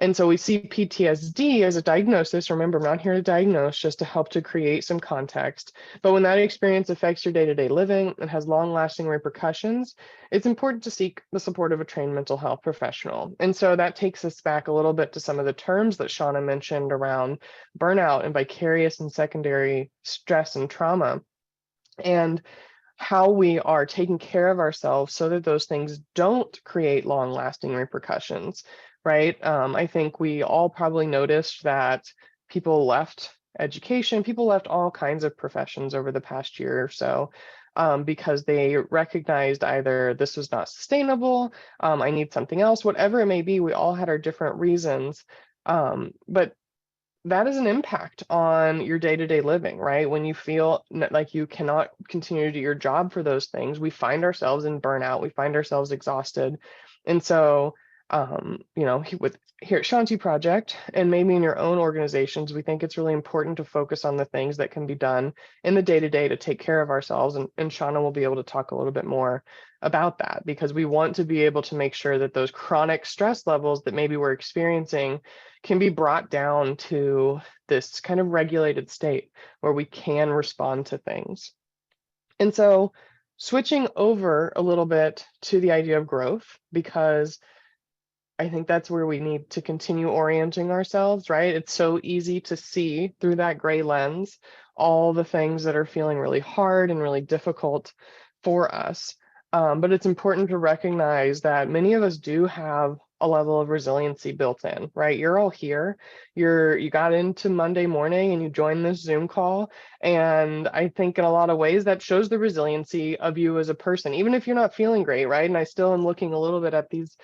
And so we see PTSD as a diagnosis. Remember, I'm not here to diagnose, just to help to create some context. But when that experience affects your day-to-day living and has long-lasting repercussions, it's important to seek the support of a trained mental health professional. And so that takes us back a little bit to some of the terms that Shauna mentioned around burnout and vicarious and secondary stress and trauma, and how we are taking care of ourselves so that those things don't create long-lasting repercussions, right? I think we all probably noticed that people left education, people left all kinds of professions over the past year or so because they recognized either this was not sustainable, I need something else, whatever it may be. We all had our different reasons, but that is an impact on your day-to-day living, right? When you feel like you cannot continue to do your job for those things, we find ourselves in burnout, we find ourselves exhausted. And so, with here at Shanti Project, and maybe in your own organizations, we think it's really important to focus on the things that can be done in the day-to-day to take care of ourselves. And Shauna will be able to talk a little bit more about that, because we want to be able to make sure that those chronic stress levels that maybe we're experiencing can be brought down to this kind of regulated state where we can respond to things. And so switching over a little bit to the idea of growth, because I think that's where we need to continue orienting ourselves, right? It's so easy to see through that gray lens all the things that are feeling really hard and really difficult for us. But it's important to recognize that many of us do have a level of resiliency built in, right? You're all here. You got into Monday morning and you joined this Zoom call. And I think in a lot of ways that shows the resiliency of you as a person, even if you're not feeling great, right? And I still am looking a little bit at these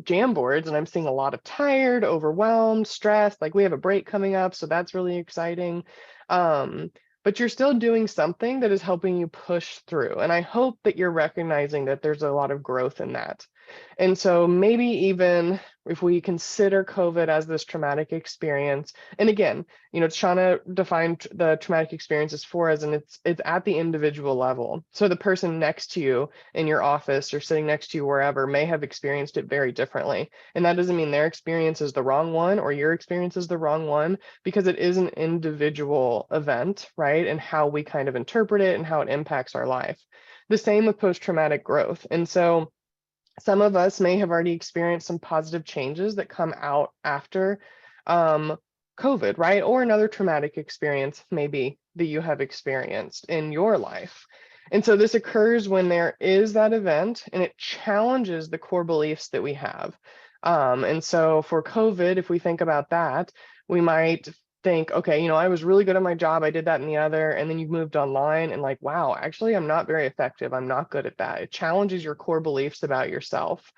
jam boards, and I'm seeing a lot of tired, overwhelmed, stressed, like we have a break coming up, so that's really exciting. But you're still doing something that is helping you push through. And I hope that you're recognizing that there's a lot of growth in that. And so maybe even if we consider COVID as this traumatic experience, and again, Shauna defined the traumatic experiences for us, and it's at the individual level. So the person next to you in your office or sitting next to you wherever may have experienced it very differently. And that doesn't mean their experience is the wrong one or your experience is the wrong one, because it is an individual event, right? And how we kind of interpret it and how it impacts our life. The same with post-traumatic growth. And so some of us may have already experienced some positive changes that come out after COVID, right? Or another traumatic experience maybe that you have experienced in your life. And so this occurs when there is that event and it challenges the core beliefs that we have. And so for COVID, if we think about that, we might think, okay, you know, I was really good at my job. I did that and the other. And then you moved online and like, wow, actually, I'm not very effective. I'm not good at that. It challenges your core beliefs about yourself.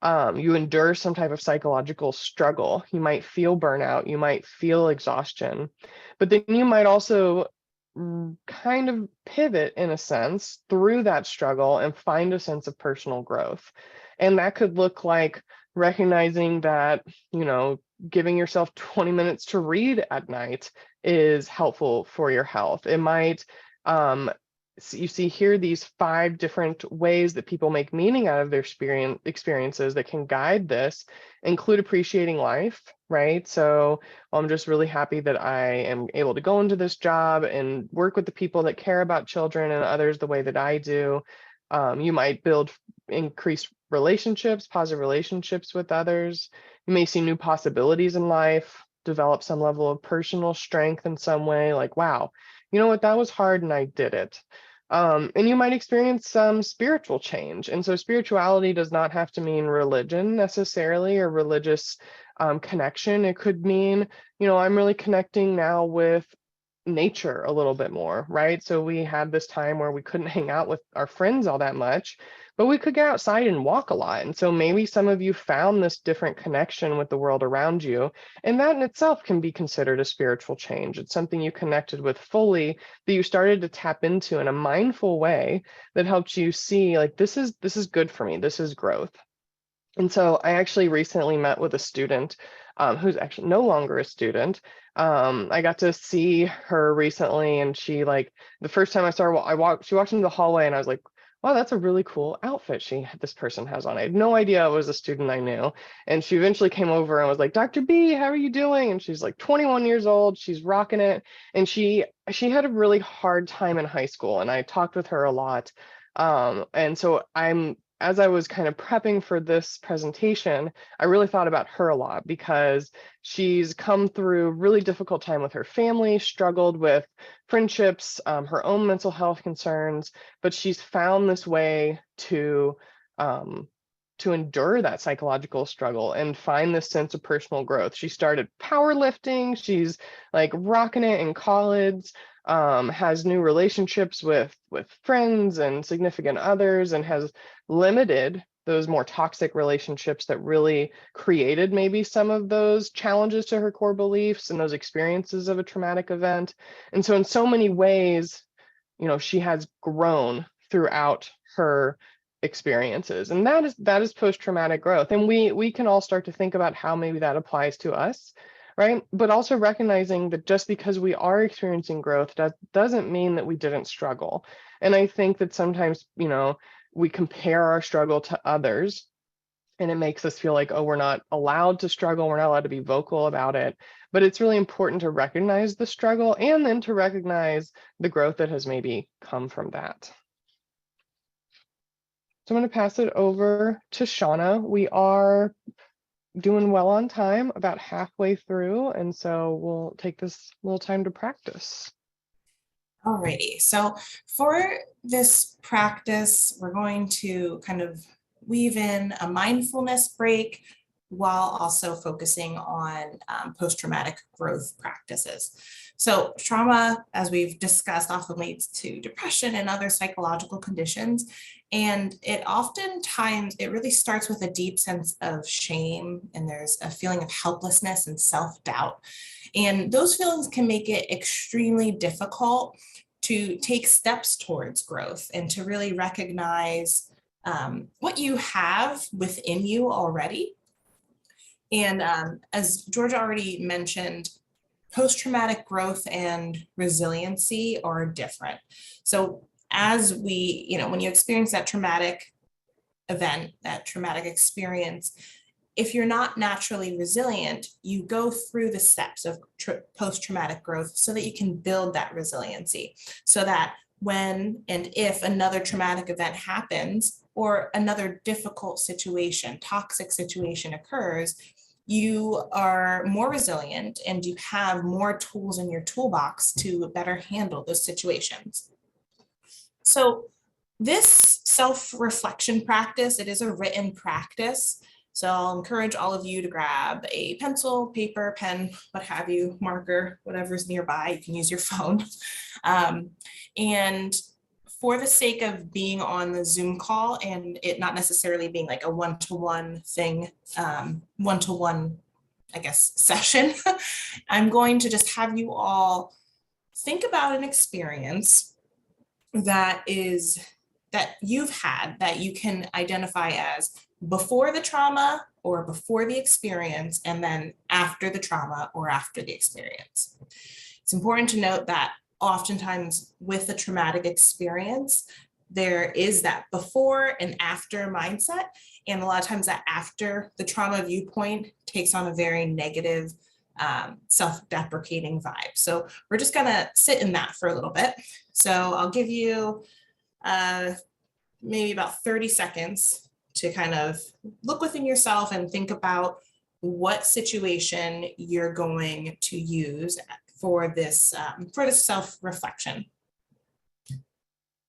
You endure some type of psychological struggle. You might feel burnout. You might feel exhaustion. But then you might also kind of pivot in a sense through that struggle and find a sense of personal growth. And that could look like recognizing that, you know, giving yourself 20 minutes to read at night is helpful for your health. It might, you see here these 5 different ways that people make meaning out of their experiences that can guide this, include appreciating life, right? So I'm just really happy that I am able to go into this job and work with the people that care about children and others the way that I do. You might build increased relationships, positive relationships with others. You may see new possibilities in life, develop some level of personal strength in some way, like, wow, you know what, that was hard and I did it. And you might experience some spiritual change. And so spirituality does not have to mean religion necessarily or religious connection. It could mean, you know, I'm really connecting now with nature a little bit more, right? So we had this time where we couldn't hang out with our friends all that much, but we could get outside and walk a lot. And so maybe some of you found this different connection with the world around you. And that in itself can be considered a spiritual change. It's something you connected with fully that you started to tap into in a mindful way that helped you see like, this is good for me. This is growth. And so I actually recently met with a student who's actually no longer a student. I got to see her recently, and she like the first time I saw her, she walked into the hallway, and I was like, wow, that's a really cool outfit this person has on. I had no idea it was a student I knew. And she eventually came over and was like, Dr. B, how are you doing? And she's like 21 years old. She's rocking it. And she had a really hard time in high school, and I talked with her a lot. And so as I was kind of prepping for this presentation, I really thought about her a lot because she's come through a really difficult time with her family, struggled with friendships, her own mental health concerns, but she's found this way to endure that psychological struggle and find this sense of personal growth. She started powerlifting. She's like rocking it in college. Has new relationships with friends and significant others, and has limited those more toxic relationships that really created maybe some of those challenges to her core beliefs and those experiences of a traumatic event. And so in so many ways, you know, she has grown throughout her experiences, and that is post-traumatic growth. And we can all start to think about how maybe that applies to us, right? But also recognizing that just because we are experiencing growth, that doesn't mean that we didn't struggle. And I think that sometimes, you know, we compare our struggle to others, and it makes us feel like, oh, we're not allowed to struggle, we're not allowed to be vocal about it. But it's really important to recognize the struggle and then to recognize the growth that has maybe come from that. So I'm going to pass it over to Shauna. We are doing well on time, about halfway through, and so we'll take this little time to practice. Alrighty, so for this practice, we're going to kind of weave in a mindfulness break while also focusing on post-traumatic growth practices. So trauma, as we've discussed, often leads to depression and other psychological conditions. And it really starts with a deep sense of shame, and there's a feeling of helplessness and self-doubt. And those feelings can make it extremely difficult to take steps towards growth and to really recognize what you have within you already. And as Georgia already mentioned, post-traumatic growth and resiliency are different. So when you experience that traumatic event, that traumatic experience, if you're not naturally resilient, you go through the steps of post-traumatic growth so that you can build that resiliency, so that when and if another traumatic event happens or another difficult situation, toxic situation occurs, you are more resilient and you have more tools in your toolbox to better handle those situations. So this self-reflection practice, it is a written practice. So I'll encourage all of you to grab a pencil, paper, pen, what have you, marker, whatever's nearby. You can use your phone. And for the sake of being on the Zoom call and it not necessarily being like a one-to-one thing, one-to-one, I guess, session, I'm going to just have you all think about an experience that you've had that you can identify as before the trauma or before the experience, and then after the trauma or after the experience. It's important to note that oftentimes with a traumatic experience, there is that before and after mindset. And a lot of times that after the trauma viewpoint takes on a very negative, self-deprecating vibe. So we're just gonna sit in that for a little bit. So I'll give you maybe about 30 seconds to kind of look within yourself and think about what situation you're going to use for this self-reflection.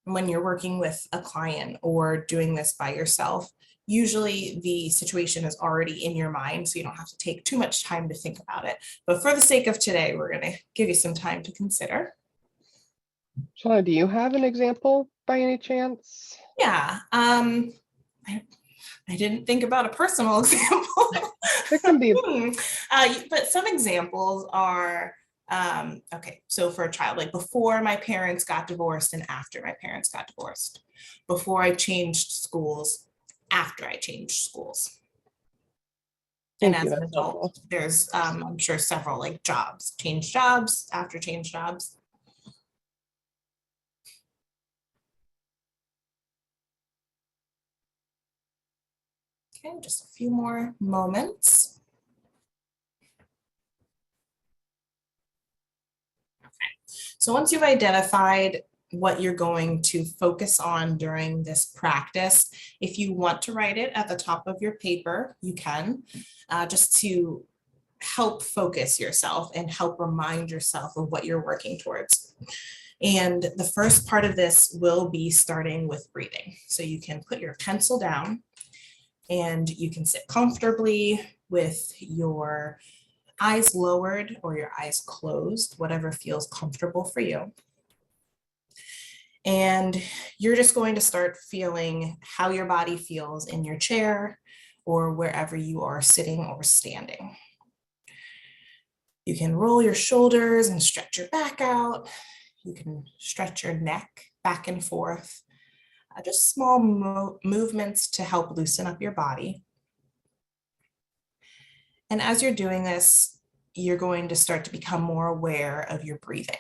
When you're working with a client or doing this by yourself, usually the situation is already in your mind, so you don't have to take too much time to think about it. But for the sake of today, we're going to give you some time to consider. Shauna, do you have an example by any chance? Yeah, I didn't think about a personal example. It can be. But some examples are, okay, so for a child, like before my parents got divorced and after my parents got divorced, before I changed schools, after I changed schools. And as an adult, there's, I'm sure several like jobs, change jobs, after change jobs. Okay, just a few more moments. Okay, so once you've identified what you're going to focus on during this practice, if you want to write it at the top of your paper, you can, just to help focus yourself and help remind yourself of what you're working towards. And the first part of this will be starting with breathing. So you can put your pencil down and you can sit comfortably with your eyes lowered or your eyes closed, whatever feels comfortable for you. And you're just going to start feeling how your body feels in your chair or wherever you are sitting or standing. You can roll your shoulders and stretch your back out. You can stretch your neck back and forth. Just small movements to help loosen up your body. And as you're doing this, you're going to start to become more aware of your breathing.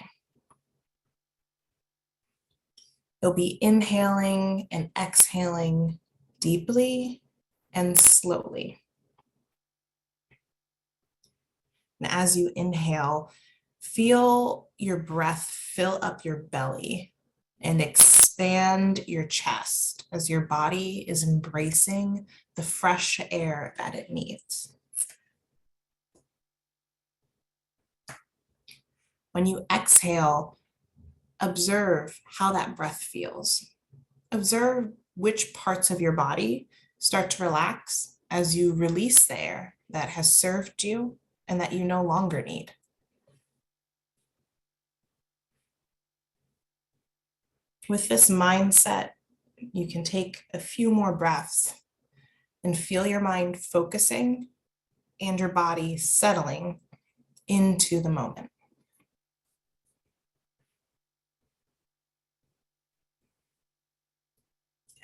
You'll be inhaling and exhaling deeply and slowly. And as you inhale, feel your breath fill up your belly and expand your chest as your body is embracing the fresh air that it needs. When you exhale, observe how that breath feels. Observe which parts of your body start to relax as you release the air that has served you and that you no longer need. With this mindset, you can take a few more breaths and feel your mind focusing and your body settling into the moment.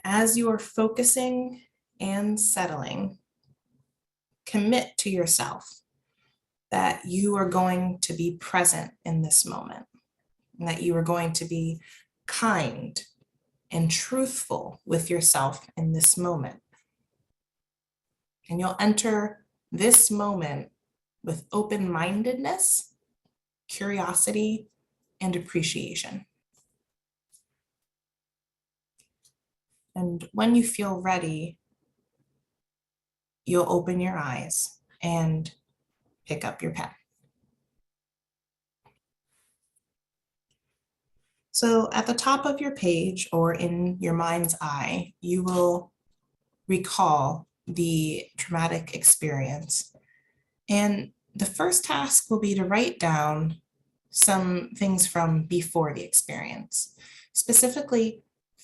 As you are focusing and settling, commit to yourself that you are going to be present in this moment, and that you are going to be kind and truthful with yourself in this moment. And you'll enter this moment with open-mindedness, curiosity, and appreciation. And when you feel ready, you'll open your eyes and pick up your pen. So at the top of your page or in your mind's eye, you will recall the traumatic experience. And the first task will be to write down some things from before the experience, specifically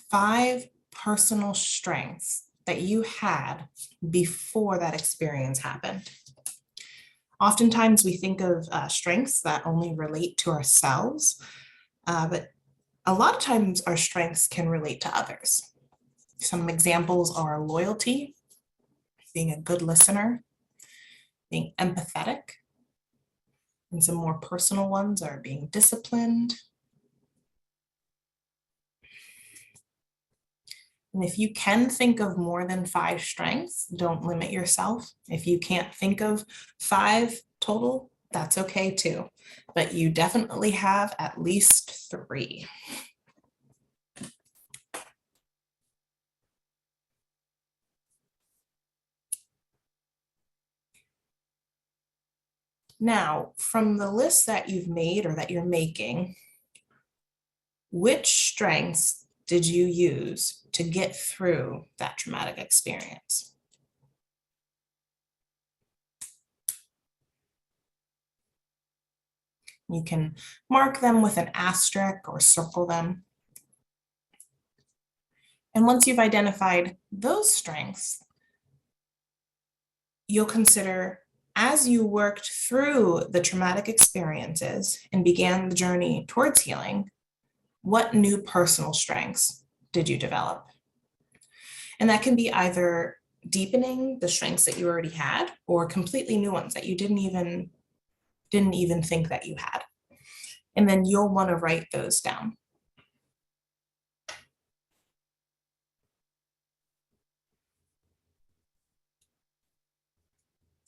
5 personal strengths that you had before that experience happened. Oftentimes we think of strengths that only relate to ourselves, but a lot of times our strengths can relate to others. Some examples are loyalty, being a good listener, being empathetic, and some more personal ones are being disciplined. And if you can think of more than 5 strengths, don't limit yourself. If you can't think of 5 total, that's okay too. But you definitely have at least 3. Now, from the list that you've made or that you're making, which strengths did you use to get through that traumatic experience? You can mark them with an asterisk or circle them. And once you've identified those strengths, you'll consider, as you worked through the traumatic experiences and began the journey towards healing, what new personal strengths did you develop? And that can be either deepening the strengths that you already had or completely new ones that you didn't even think that you had. And then you'll want to write those down.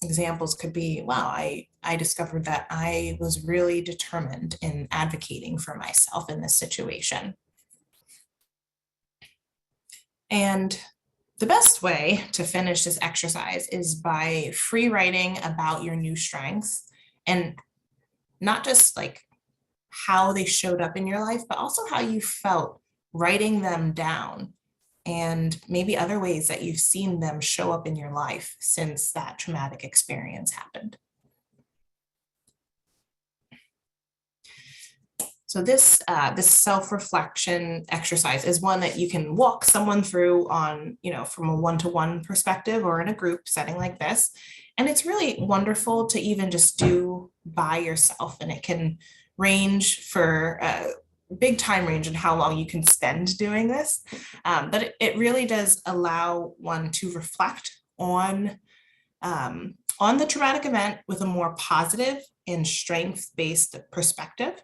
Examples could be, wow, I discovered that I was really determined in advocating for myself in this situation. And the best way to finish this exercise is by free writing about your new strengths, and not just like how they showed up in your life, but also how you felt writing them down, and maybe other ways that you've seen them show up in your life since that traumatic experience happened. So this self-reflection exercise is one that you can walk someone through on, from a one-to-one perspective or in a group setting like this. And it's really wonderful to even just do by yourself, and it can range for a big time range in how long you can spend doing this. But it really does allow one to reflect on the traumatic event with a more positive and strength-based perspective.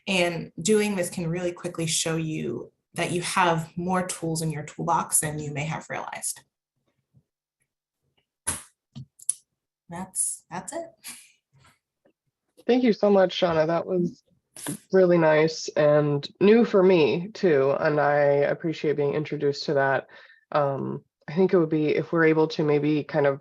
And doing this can really quickly show you that you have more tools in your toolbox than you may have realized. That's it. Thank you so much, Shauna. That was really nice and new for me too, and I appreciate being introduced to that. I think it would be, if we're able to maybe kind of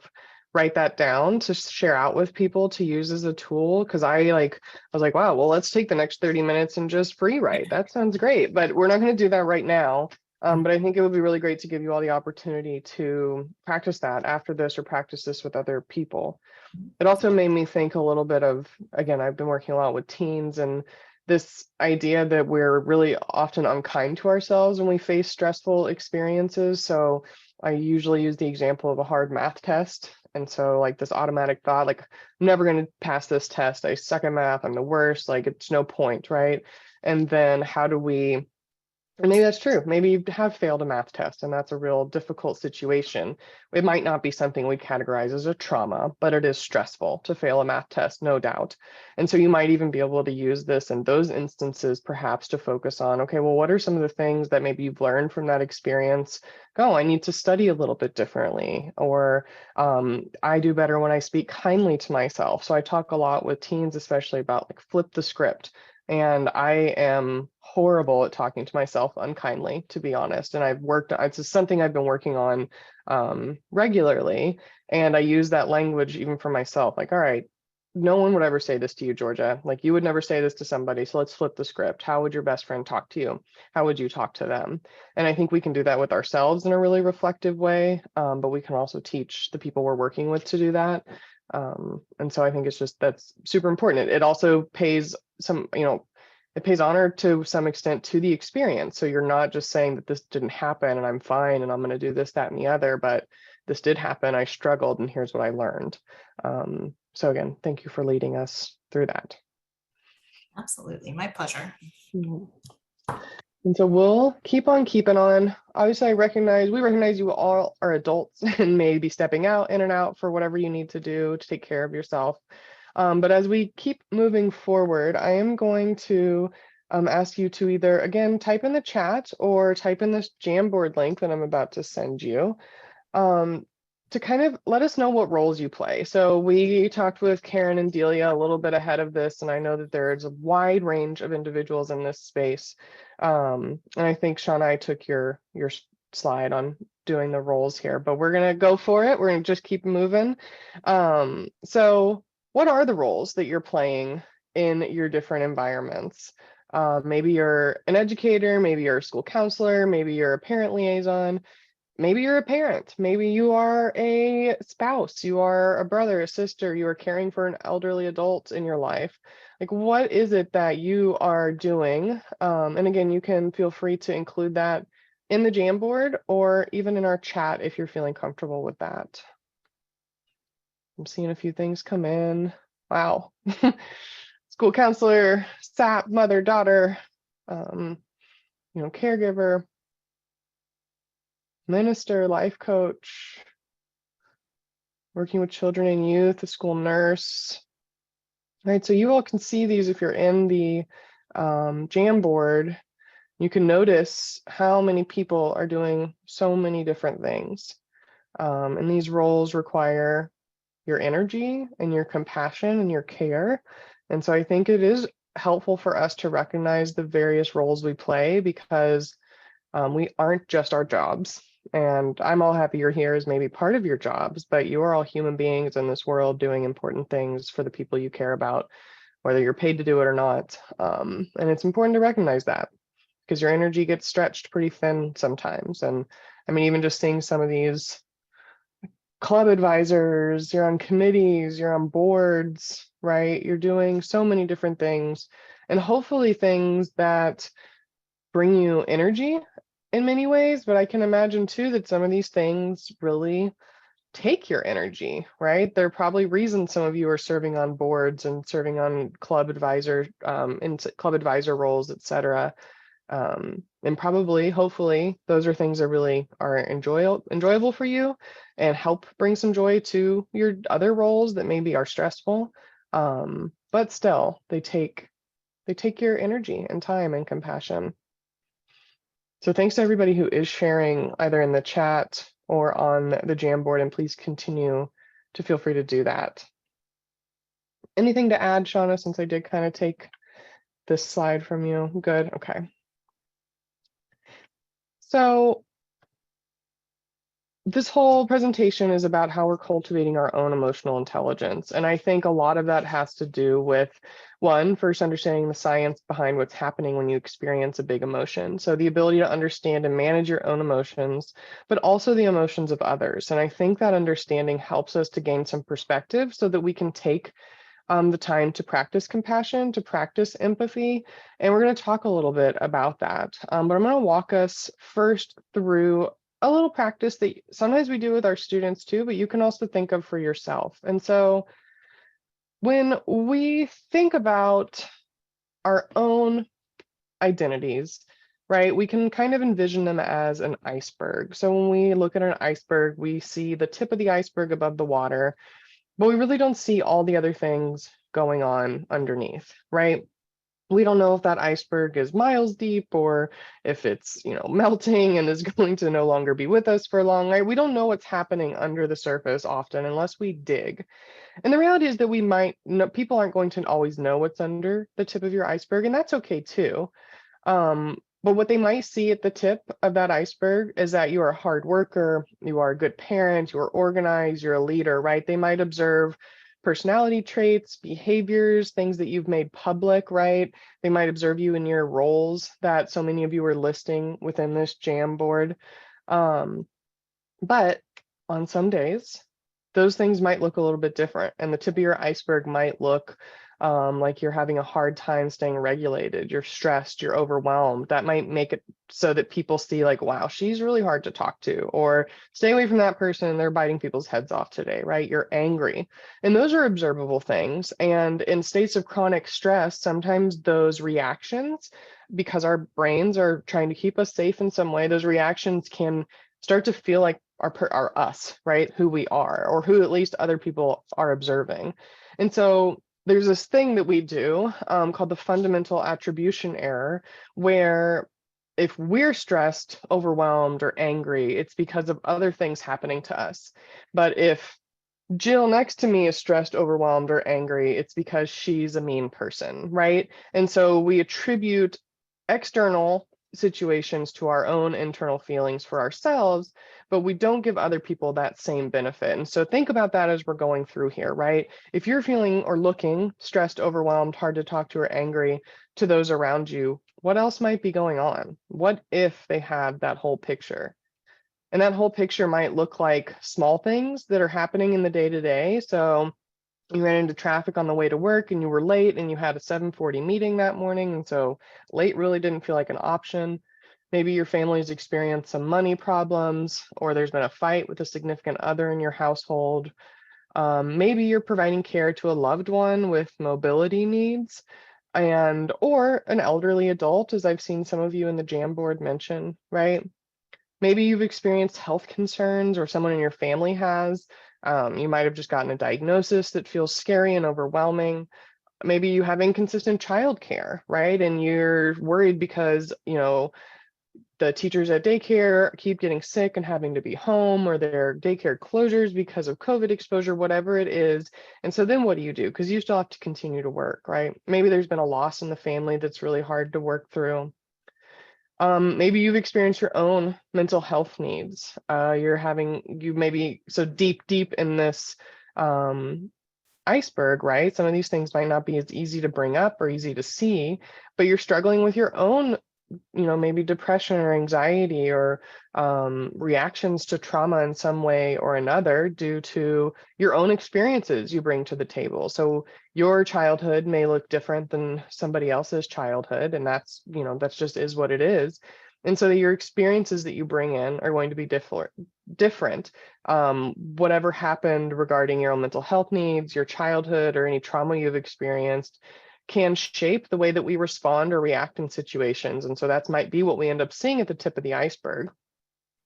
write that down to share out with people to use as a tool, because I was like, wow, well, let's take the next 30 minutes and just free write. That sounds great, but we're not going to do that right now. But I think it would be really great to give you all the opportunity to practice that after this, or practice this with other people. It also made me think a little bit of, again, I've been working a lot with teens, and this idea that we're really often unkind to ourselves when we face stressful experiences. So I usually use the example of a hard math test. And so like this automatic thought, like, I'm never going to pass this test. I suck at math. I'm the worst. Like, it's no point, right? And then how do we, and maybe that's true. Maybe you have failed a math test, and that's a real difficult situation. It might not be something we categorize as a trauma, but it is stressful to fail a math test, no doubt. And so you might even be able to use this in those instances, perhaps to focus on, okay, well, what are some of the things that maybe you've learned from that experience? Oh, I need to study a little bit differently, or I do better when I speak kindly to myself. So I talk a lot with teens, especially about like flip the script. And I am horrible at talking to myself unkindly, to be honest. And it's just something I've been working on regularly. And I use that language even for myself, like, all right, no one would ever say this to you, Georgia. Like, you would never say this to somebody. So let's flip the script. How would your best friend talk to you? How would you talk to them? And I think we can do that with ourselves in a really reflective way, but we can also teach the people we're working with to do that. And so I think it's just, that's super important. It also pays some, it pays honor to some extent to the experience. So you're not just saying that this didn't happen and I'm fine and I'm going to do this, that, and the other, but this did happen. I struggled and here's what I learned. So again, thank you for leading us through that. Absolutely, my pleasure. Mhm. And so we'll keep on keeping on. Obviously, we recognize you all are adults and may be stepping out in and out for whatever you need to do to take care of yourself. But as we keep moving forward, I am going to ask you to either, again, type in the chat or type in this Jamboard link that I'm about to send you. To kind of let us know what roles you play. So we talked with Karen and Delia a little bit ahead of this, and I know that there's a wide range of individuals in this space. And I think Shauna, I took your slide on doing the roles here, but we're gonna go for it. We're gonna just keep moving. So what are the roles that you're playing in your different environments? Maybe you're an educator, maybe you're a school counselor, maybe you're a parent liaison. Maybe you're a parent, maybe you are a spouse, you are a brother, a sister, you are caring for an elderly adult in your life. Like, what is it that you are doing? And again, you can feel free to include that in the Jamboard or even in our chat if you're feeling comfortable with that. I'm seeing a few things come in. Wow. School counselor, SAP, mother, daughter, caregiver, minister, life coach, working with children and youth, a school nurse. All right, so you all can see these if you're in the Jamboard. You can notice how many people are doing so many different things. And these roles require your energy and your compassion and your care. And so I think it is helpful for us to recognize the various roles we play because we aren't just our jobs. And I'm all happy you're here as maybe part of your jobs, but you are all human beings in this world doing important things for the people you care about, whether you're paid to do it or not. And it's important to recognize that because your energy gets stretched pretty thin sometimes. And I mean, even just seeing some of these club advisors, you're on committees, you're on boards, right? You're doing so many different things and hopefully things that bring you energy in many ways, but I can imagine too that some of these things really take your energy, right? There are probably reasons some of you are serving on boards and serving on club advisor club advisor roles, etc. And probably, hopefully, those are things that really are enjoyable for you and help bring some joy to your other roles that maybe are stressful. But still, they take your energy and time and compassion. So thanks to everybody who is sharing either in the chat or on the Jamboard, and please continue to feel free to do that. Anything to add, Shauna, since I did kind of take this slide from you? Good, okay. So this whole presentation is about how we're cultivating our own emotional intelligence. And I think a lot of that has to do with, one, first understanding the science behind what's happening when you experience a big emotion. So the ability to understand and manage your own emotions, but also the emotions of others. And I think that understanding helps us to gain some perspective so that we can take the time to practice compassion, to practice empathy. And we're going to talk a little bit about that. But I'm going to walk us first through a little practice that sometimes we do with our students too, but you can also think of for yourself. And so when we think about our own identities, right, we can kind of envision them as an iceberg. So when we look at an iceberg, we see the tip of the iceberg above the water, but we really don't see all the other things going on underneath, right? We don't know if that iceberg is miles deep or if it's, melting and is going to no longer be with us for long, right? We don't know what's happening under the surface often unless we dig. And the reality is that we might know, people aren't going to always know what's under the tip of your iceberg, and that's okay too. But what they might see at the tip of that iceberg is that you are a hard worker, you are a good parent, you are organized, you're a leader, right? They might observe personality traits, behaviors, things that you've made public, right? They might observe you in your roles that so many of you are listing within this Jamboard. But on some days, those things might look a little bit different, and the tip of your iceberg might look like you're having a hard time staying regulated, you're stressed, you're overwhelmed. That might make it so that people see like, wow, she's really hard to talk to, or stay away from that person, they're biting people's heads off today, right? You're angry. And those are observable things. And in states of chronic stress, sometimes those reactions, because our brains are trying to keep us safe in some way, those reactions can start to feel like are us, right? Who we are, or who at least other people are observing. And so there's this thing that we do called the fundamental attribution error, where if we're stressed, overwhelmed, or angry, it's because of other things happening to us. But if Jill next to me is stressed, overwhelmed, or angry, it's because she's a mean person, right? And so we attribute external situations to our own internal feelings for ourselves, but we don't give other people that same benefit. And so think about that as we're going through here, right? If you're feeling or looking stressed, overwhelmed, hard to talk to, or angry to those around you, what else might be going on? What if they had that whole picture? And that whole picture might look like small things that are happening in the day to day. So you ran into traffic on the way to work and you were late and you had a 7:40 meeting that morning. And so late really didn't feel like an option. Maybe your family's experienced some money problems, or there's been a fight with a significant other in your household. Maybe you're providing care to a loved one with mobility needs, and or an elderly adult, as I've seen some of you in the Jamboard mention, right? Maybe you've experienced health concerns, or someone in your family has. You might have just gotten a diagnosis that feels scary and overwhelming. Maybe you have inconsistent childcare, right? And you're worried because, the teachers at daycare keep getting sick and having to be home, or their daycare closures because of COVID exposure, whatever it is. And so then what do you do? Because you still have to continue to work, right? Maybe there's been a loss in the family that's really hard to work through. Maybe you've experienced your own mental health needs. You maybe so deep in this iceberg, right? Some of these things might not be as easy to bring up or easy to see, but you're struggling with your own, maybe depression or anxiety, or reactions to trauma in some way or another due to your own experiences you bring to the table. So your childhood may look different than somebody else's childhood, and that's just is what it is. And so your experiences that you bring in are going to be different. Whatever happened regarding your own mental health needs, your childhood, or any trauma you've experienced can shape the way that we respond or react in situations. And so that might be what we end up seeing at the tip of the iceberg.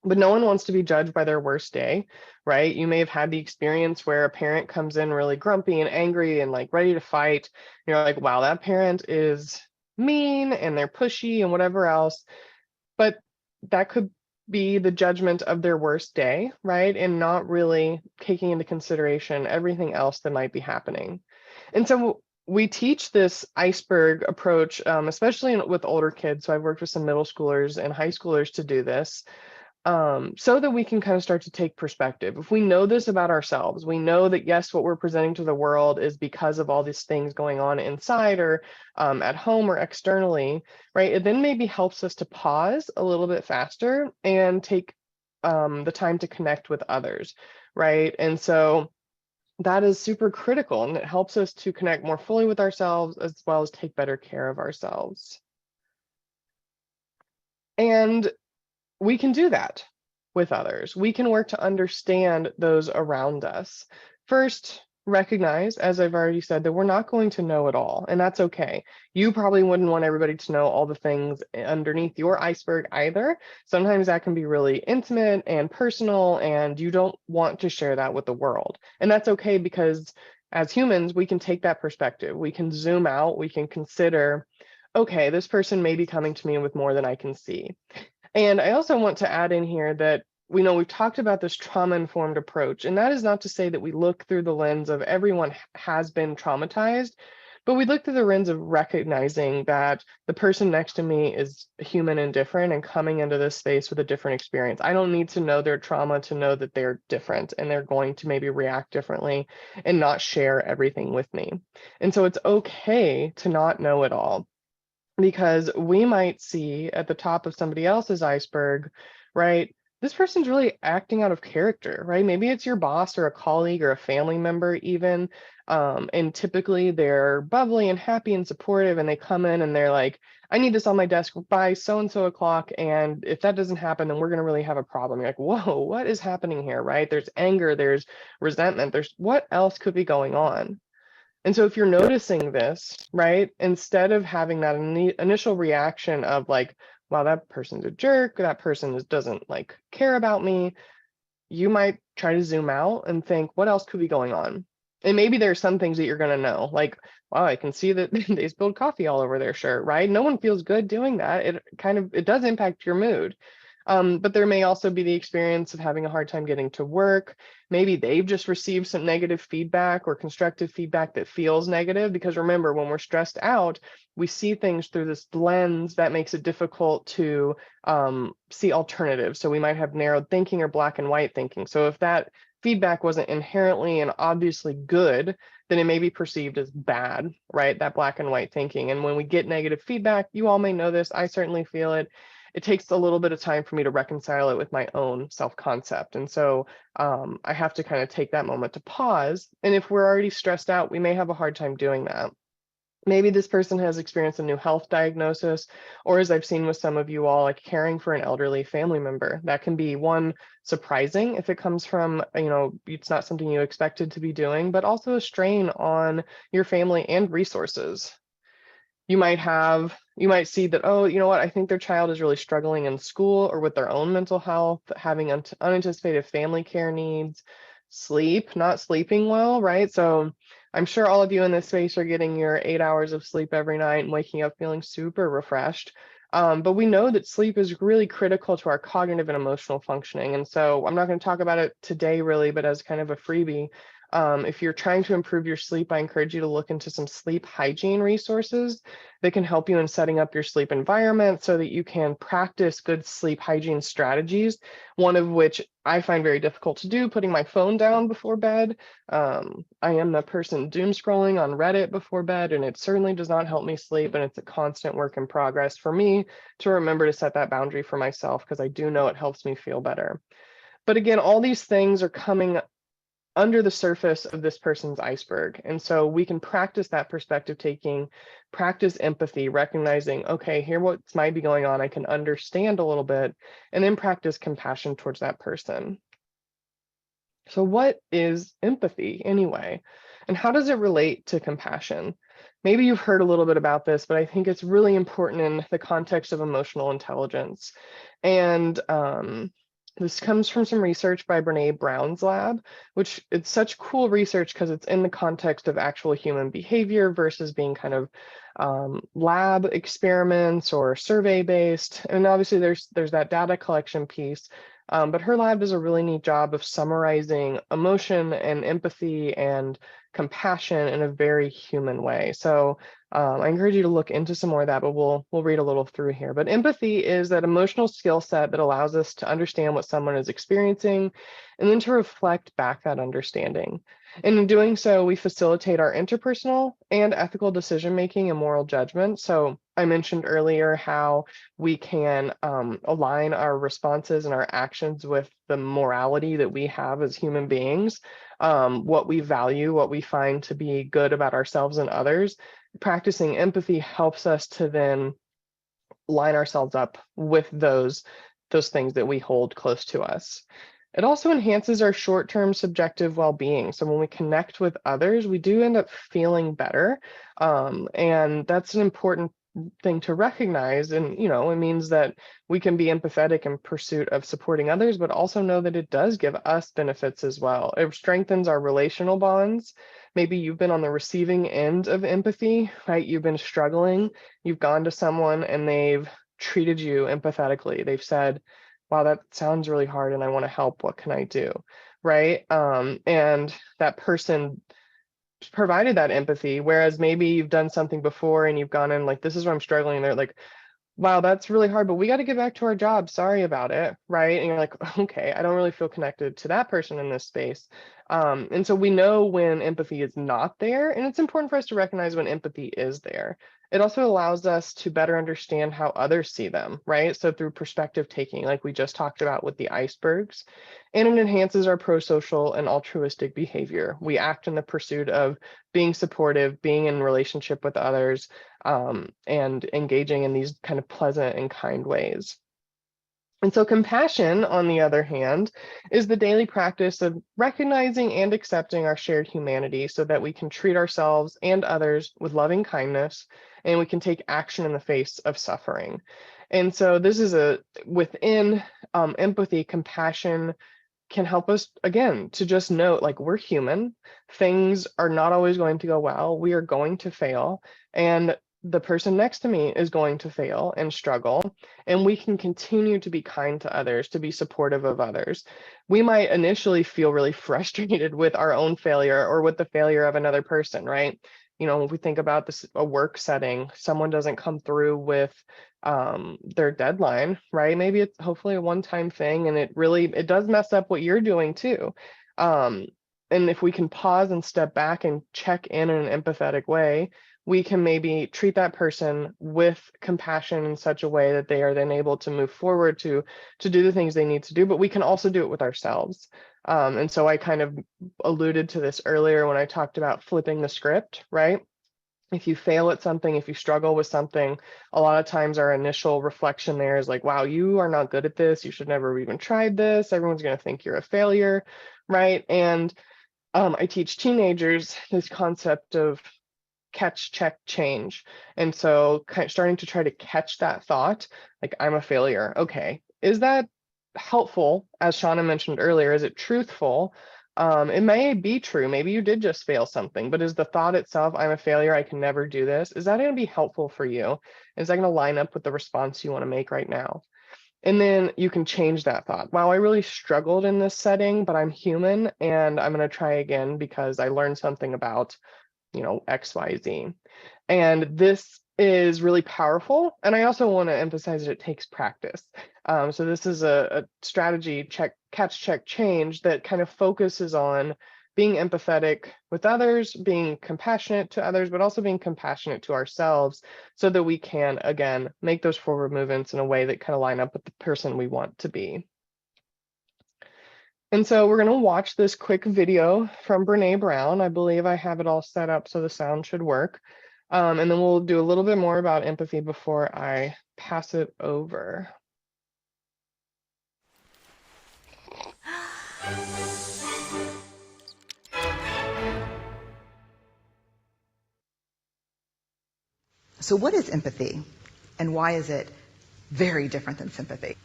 But no one wants to be judged by their worst day, right? You may have had the experience where a parent comes in really grumpy and angry and like ready to fight. You're like, wow, that parent is mean and they're pushy and whatever else. But that could be the judgment of their worst day, right? And not really taking into consideration everything else that might be happening. And so we teach this iceberg approach, especially with older kids. So I've worked with some middle schoolers and high schoolers to do this, so that we can kind of start to take perspective. If we know this about ourselves, we know that, yes, what we're presenting to the world is because of all these things going on inside, or at home, or externally, right? It then maybe helps us to pause a little bit faster and take the time to connect with others, right? And so that is super critical, and it helps us to connect more fully with ourselves, as well as take better care of ourselves. And we can do that with others. We can work to understand those around us. First, recognize, as I've already said, that we're not going to know it all, and that's okay. You probably wouldn't want everybody to know all the things underneath your iceberg either. Sometimes that can be really intimate and personal, and you don't want to share that with the world. And that's okay, because as humans, we can take that perspective. We can zoom out, we can consider, okay, this person may be coming to me with more than I can see. And I also want to add in here that we've talked about this trauma-informed approach, and that is not to say that we look through the lens of everyone has been traumatized, But we look through the lens of recognizing that the person next to me is human and different and coming into this space with a different experience. I don't need to know their trauma to know that they're different and they're going to maybe react differently and not share everything with me. And so it's okay to not know it all, because we might see at the top of somebody else's iceberg, right? This person's really acting out of character, right? Maybe it's your boss or a colleague or a family member even. And typically they're bubbly and happy and supportive, and they come in and they're like, I need this on my desk by so-and-so o'clock. And if that doesn't happen, then we're going to really have a problem. You're like, whoa, what is happening here, right? There's anger, there's resentment, there's what else could be going on? And so if you're noticing this, right, instead of having that initial reaction of like, wow, that person's a jerk, that person doesn't like care about me, you might try to zoom out and think, what else could be going on? And maybe there's some things that you're going to know, like, wow, I can see that they spilled coffee all over their shirt, right? No one feels good doing that. It does impact your mood. But there may also be the experience of having a hard time getting to work. Maybe they've just received some negative feedback or constructive feedback that feels negative, because remember, when we're stressed out, we see things through this lens that makes it difficult to see alternatives. So we might have narrowed thinking or black and white thinking. So if that feedback wasn't inherently and obviously good, then it may be perceived as bad, right? That black and white thinking. And when we get negative feedback, you all may know this, I certainly feel it. It takes a little bit of time for me to reconcile it with my own self-concept. And so I have to kind of take that moment to pause. And if we're already stressed out, we may have a hard time doing that. Maybe this person has experienced a new health diagnosis, or as I've seen with some of you all, like caring for an elderly family member. That can be one, surprising if it comes from, it's not something you expected to be doing, but also a strain on your family and resources. You might see that, oh, you know what, I think their child is really struggling in school or with their own mental health, having unanticipated family care needs, not sleeping well, right? So I'm sure all of you in this space are getting your 8 hours of sleep every night and waking up feeling super refreshed. But we know that sleep is really critical to our cognitive and emotional functioning. And so I'm not going to talk about it today really, but as kind of a freebie, if you're trying to improve your sleep, I encourage you to look into some sleep hygiene resources that can help you in setting up your sleep environment so that you can practice good sleep hygiene strategies. One of which I find very difficult to do, putting my phone down before bed. I am the person doom scrolling on Reddit before bed, and it certainly does not help me sleep. And it's a constant work in progress for me to remember to set that boundary for myself, because I do know it helps me feel better. But again, all these things are coming under the surface of this person's iceberg. And so we can practice that perspective taking, practice empathy, recognizing, okay, here what might be going on, I can understand a little bit, and then practice compassion towards that person. So what is empathy anyway? And how does it relate to compassion? Maybe you've heard a little bit about this, but I think it's really important in the context of emotional intelligence. And this comes from some research by Brene Brown's lab, which it's such cool research because it's in the context of actual human behavior versus being kind of lab experiments or survey based. And obviously there's that data collection piece, but her lab does a really neat job of summarizing emotion and empathy and compassion in a very human way. So I encourage you to look into some more of that, but we'll read a little through here. But empathy is that emotional skill set that allows us to understand what someone is experiencing and then to reflect back that understanding. And in doing so, we facilitate our interpersonal and ethical decision-making and moral judgment. So I mentioned earlier how we can align our responses and our actions with the morality that we have as human beings, what we value, what we find to be good about ourselves and others. Practicing empathy helps us to then line ourselves up with those things that we hold close to us. It also enhances our short-term subjective well-being. So when we connect with others, we do end up feeling better. And that's an important thing to recognize. And, it means that we can be empathetic in pursuit of supporting others, but also know that it does give us benefits as well. It strengthens our relational bonds. Maybe you've been on the receiving end of empathy, right? You've been struggling. You've gone to someone and they've treated you empathetically. They've said, wow, that sounds really hard and I want to help. What can I do? Right? And that person provided that empathy, whereas maybe you've done something before and you've gone in like, this is where I'm struggling. And they're like, wow, that's really hard, but we got to get back to our job. Sorry about it. Right. And you're like, okay, I don't really feel connected to that person in this space. And so we know when empathy is not there, and it's important for us to recognize when empathy is there. It also allows us to better understand how others see them, right? So through perspective taking, like we just talked about with the icebergs, and it enhances our pro-social and altruistic behavior. We act in the pursuit of being supportive, being in relationship with others, and engaging in these kind of pleasant and kind ways. And so compassion, on the other hand, is the daily practice of recognizing and accepting our shared humanity so that we can treat ourselves and others with loving kindness, and we can take action in the face of suffering. And so this is within empathy, compassion can help us, again, to just note, like, we're human. Things are not always going to go well. We are going to fail. And the person next to me is going to fail and struggle, and we can continue to be kind to others, to be supportive of others. We might initially feel really frustrated with our own failure or with the failure of another person, right? If we think about this, a work setting, someone doesn't come through with their deadline, right? Maybe it's hopefully a one-time thing, and it does mess up what you're doing too. And if we can pause and step back and check in an empathetic way, we can maybe treat that person with compassion in such a way that they are then able to move forward to do the things they need to do, but we can also do it with ourselves. And so I kind of alluded to this earlier when I talked about flipping the script, right? If you fail at something, if you struggle with something, a lot of times our initial reflection there is like, wow, you are not good at this. You should never have even tried this. Everyone's going to think you're a failure, right? And I teach teenagers this concept of catch, check, change. And so starting to try to catch that thought, like, I'm a failure. Okay, is that helpful? As Shauna mentioned earlier, is it truthful? It may be true. Maybe you did just fail something, but is the thought itself, I'm a failure, I can never do this, is that going to be helpful for you? Is that going to line up with the response you want to make right now? And then you can change that thought. Wow, I really struggled in this setting, but I'm human and I'm going to try again because I learned something about XYZ. And this is really powerful. And I also want to emphasize that it takes practice. So this is a strategy, catch, check, change, that kind of focuses on being empathetic with others, being compassionate to others, but also being compassionate to ourselves so that we can, again, make those forward movements in a way that kind of line up with the person we want to be. And so we're going to watch this quick video from Brene Brown. I believe I have it all set up so the sound should work. And then we'll do a little bit more about empathy before I pass it over. So what is empathy, and why is it very different than sympathy?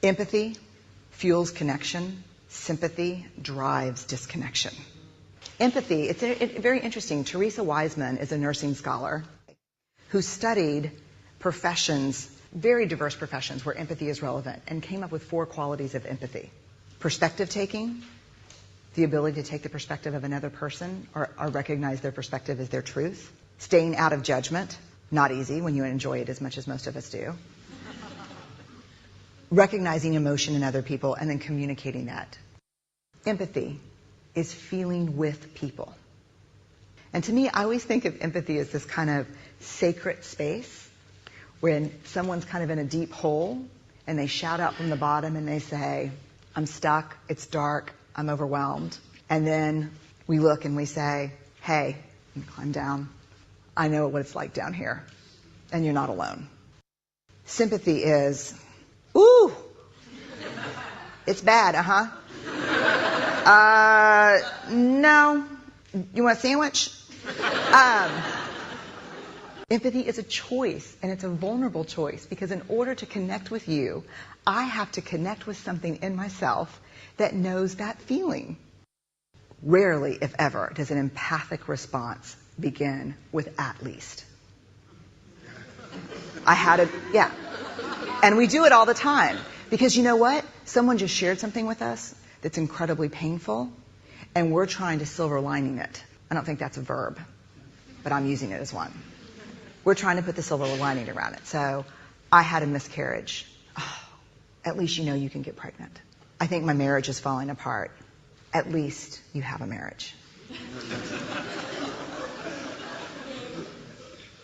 Empathy fuels connection. Sympathy drives disconnection. Empathy, it's very interesting. Teresa Wiseman is a nursing scholar who studied professions, very diverse professions where empathy is relevant, and came up with 4 qualities of empathy. Perspective taking, the ability to take the perspective of another person or recognize their perspective as their truth. Staying out of judgment, not easy when you enjoy it as much as most of us do. Recognizing emotion in other people and then communicating that. Empathy is feeling with people. And to me, I always think of empathy as this kind of sacred space when someone's kind of in a deep hole and they shout out from the bottom and they say, I'm stuck, it's dark, I'm overwhelmed. And then we look and we say, hey, you climb down. I know what it's like down here, and you're not alone. Sympathy is, ooh, it's bad, no, you want a sandwich? Empathy is a choice, and it's a vulnerable choice, because in order to connect with you, I have to connect with something in myself that knows that feeling. Rarely, if ever, does an empathic response begin with at least. Yeah. And we do it all the time. Because you know what? Someone just shared something with us that's incredibly painful, and we're trying to silver lining it. I don't think that's a verb, but I'm using it as one. We're trying to put the silver lining around it. So I had a miscarriage. Oh, at least you know you can get pregnant. I think my marriage is falling apart. At least you have a marriage.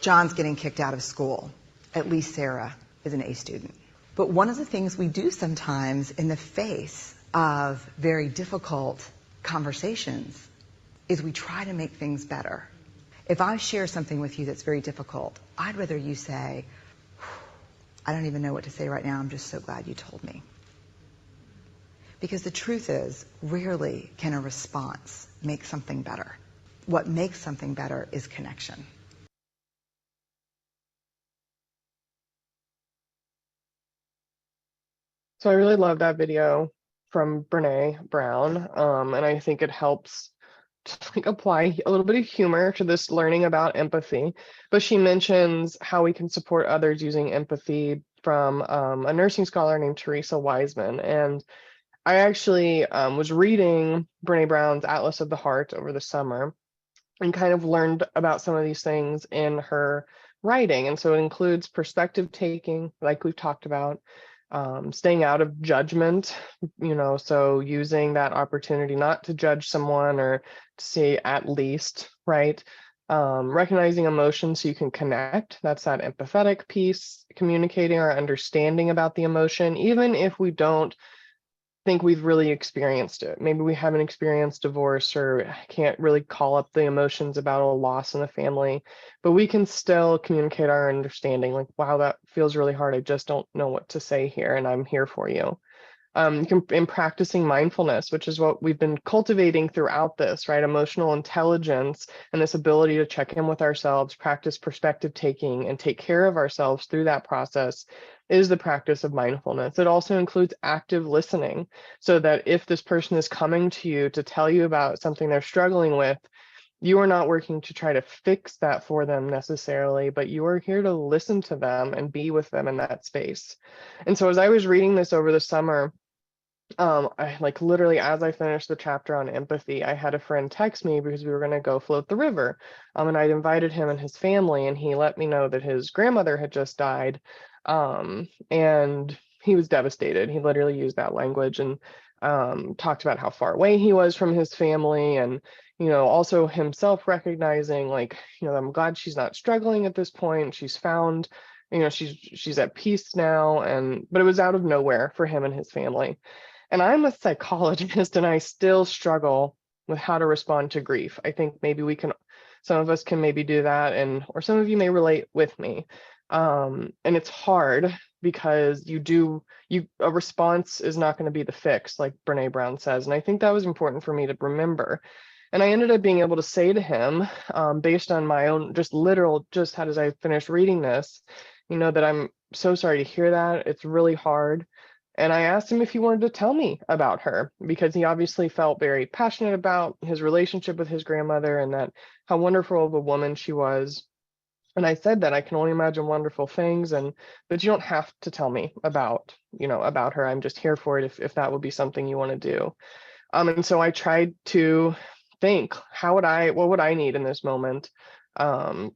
John's getting kicked out of school. At least Sarah is an A student. But one of the things we do sometimes in the face of very difficult conversations is we try to make things better. If I share something with you that's very difficult, I'd rather you say, I don't even know what to say right now. I'm just so glad you told me. Because the truth is, rarely can a response make something better. What makes something better is connection. So I really love that video from Brene Brown, and I think it helps to like apply a little bit of humor to this learning about empathy. But she mentions how we can support others using empathy from a nursing scholar named Teresa Wiseman. And I actually was reading Brene Brown's Atlas of the Heart over the summer and kind of learned about some of these things in her writing. And so it includes perspective taking, like we've talked about, staying out of judgment, so using that opportunity not to judge someone or to say at least, right? Recognizing emotions so you can connect. That's that empathetic piece, communicating our understanding about the emotion, even if we don't think we've really experienced it. Maybe we haven't experienced divorce or can't really call up the emotions about a loss in the family, but we can still communicate our understanding. Like, wow, that feels really hard. I just don't know what to say here, and I'm here for you. In practicing mindfulness, which is what we've been cultivating throughout this, right? Emotional intelligence and this ability to check in with ourselves, practice perspective taking, and take care of ourselves through that process is the practice of mindfulness. It also includes active listening, so that if this person is coming to you to tell you about something they're struggling with, you are not working to try to fix that for them necessarily, but you are here to listen to them and be with them in that space. And so as I was reading this over the summer, I like literally as I finished the chapter on empathy, I had a friend text me because we were going to go float the river. And I'd invited him and his family, and he let me know that his grandmother had just died. And he was devastated. He literally used that language and talked about how far away he was from his family, and also himself recognizing, like, I'm glad she's not struggling at this point. She's found, she's at peace now. But it was out of nowhere for him and his family. And I'm a psychologist, and I still struggle with how to respond to grief. I think maybe some of us can maybe do that, or some of you may relate with me. And it's hard because a response is not going to be the fix, like Brene Brown says. And I think that was important for me to remember. And I ended up being able to say to him, based on my own just as I finished reading this, that I'm so sorry to hear that. It's really hard. And I asked him if he wanted to tell me about her, because he obviously felt very passionate about his relationship with his grandmother and that how wonderful of a woman she was. And I said that I can only imagine wonderful things, but you don't have to tell me about her. I'm just here for it if that would be something you want to do. And so I tried to think, what would I need in this moment?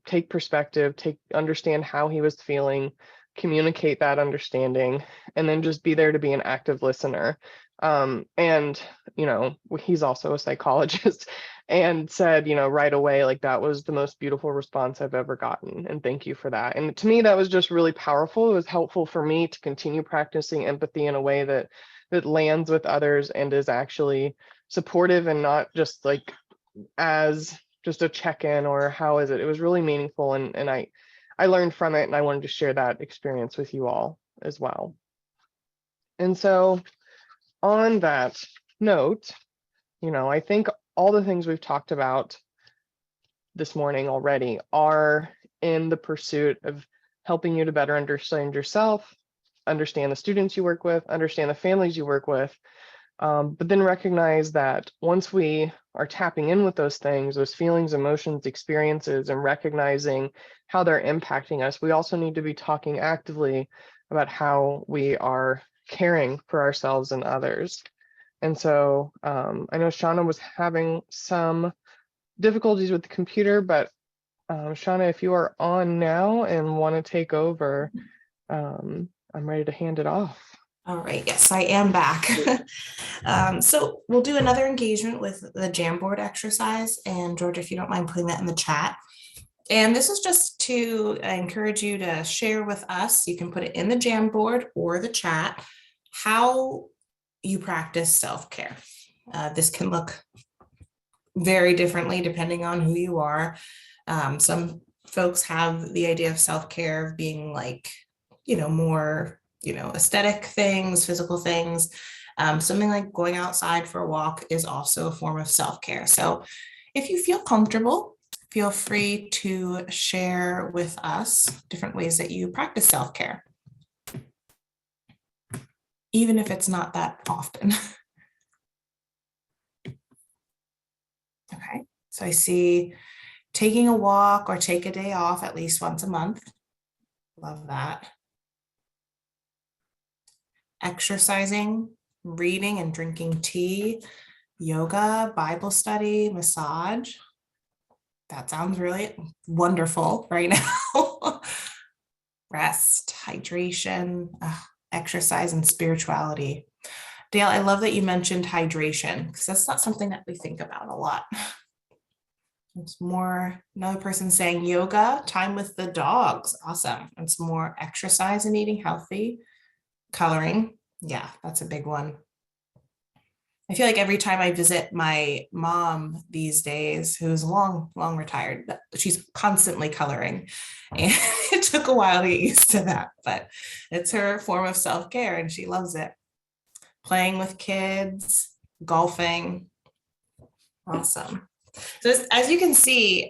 Take perspective, understand how he was feeling, communicate that understanding, and then just be there to be an active listener. And he's also a psychologist and said, right away, like, that was the most beautiful response I've ever gotten, and thank you for that. And to me, that was just really powerful. It was helpful for me to continue practicing empathy in a way that lands with others and is actually supportive, and not just like as just a check-in or how is it. It was really meaningful, and I learned from it, and I wanted to share that experience with you all as well. And so on that note, I think all the things we've talked about this morning already are in the pursuit of helping you to better understand yourself, understand the students you work with, understand the families you work with, but then recognize that once we are tapping in with those things, those feelings, emotions, experiences, and recognizing how they're impacting us, we also need to be talking actively about how we are caring for ourselves and others. And so I know Shauna was having some difficulties with the computer, but Shauna, if you are on now and want to take over, I'm ready to hand it off. All right, yes, I am back. So we'll do another engagement with the Jamboard exercise. And Georgia, if you don't mind putting that in the chat. And this is just to encourage you to share with us. You can put it in the Jamboard or the chat, how you practice self-care. This can look very differently depending on who you are. Some folks have the idea of self-care being like, more, aesthetic things, physical things. Something like going outside for a walk is also a form of self-care. So if you feel comfortable, feel free to share with us different ways that you practice self-care, even if it's not that often. Okay, so I see taking a walk or take a day off at least once a month. Love that. Exercising, reading and drinking tea, yoga, Bible study, massage. That sounds really wonderful right now. Rest, hydration, exercise, and spirituality. Dale, I love that you mentioned hydration because that's not something that we think about a lot. It's more, another person saying yoga, time with the dogs. Awesome. It's more exercise and eating healthy. Coloring. Yeah, that's a big one. I feel like every time I visit my mom these days, who's long retired, she's constantly coloring. And it took a while to get used to that, but it's her form of self-care and she loves it. Playing with kids, golfing. Awesome. So as you can see,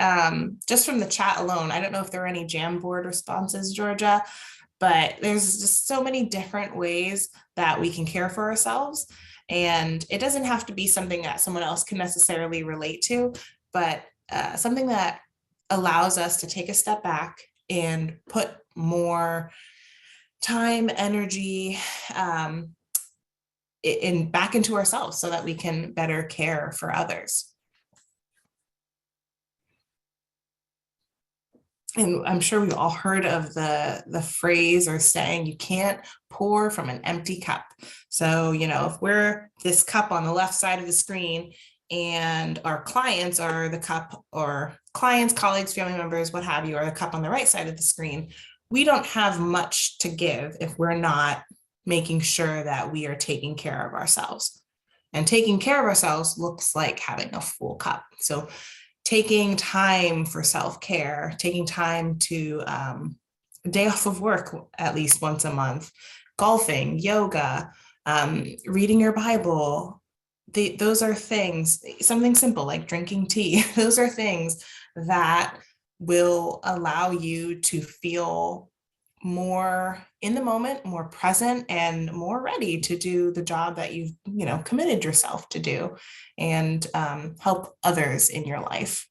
just from the chat alone, I don't know if there are any Jamboard responses, Georgia, but there's just so many different ways that we can care for ourselves. And it doesn't have to be something that someone else can necessarily relate to, but something that allows us to take a step back and put more time, energy back into ourselves so that we can better care for others. And I'm sure we've all heard of the phrase or saying, you can't pour from an empty cup. So, if we're this cup on the left side of the screen and our clients are the cup, or clients, colleagues, family members, what have you, are the cup on the right side of the screen, we don't have much to give if we're not making sure that we are taking care of ourselves. And taking care of ourselves looks like having a full cup. So taking time for self-care, taking time to a day off of work at least once a month, golfing, yoga, reading your Bible. Those are things, something simple like drinking tea. Those are things that will allow you to feel more in the moment, more present, and more ready to do the job that you've committed yourself to do, and help others in your life.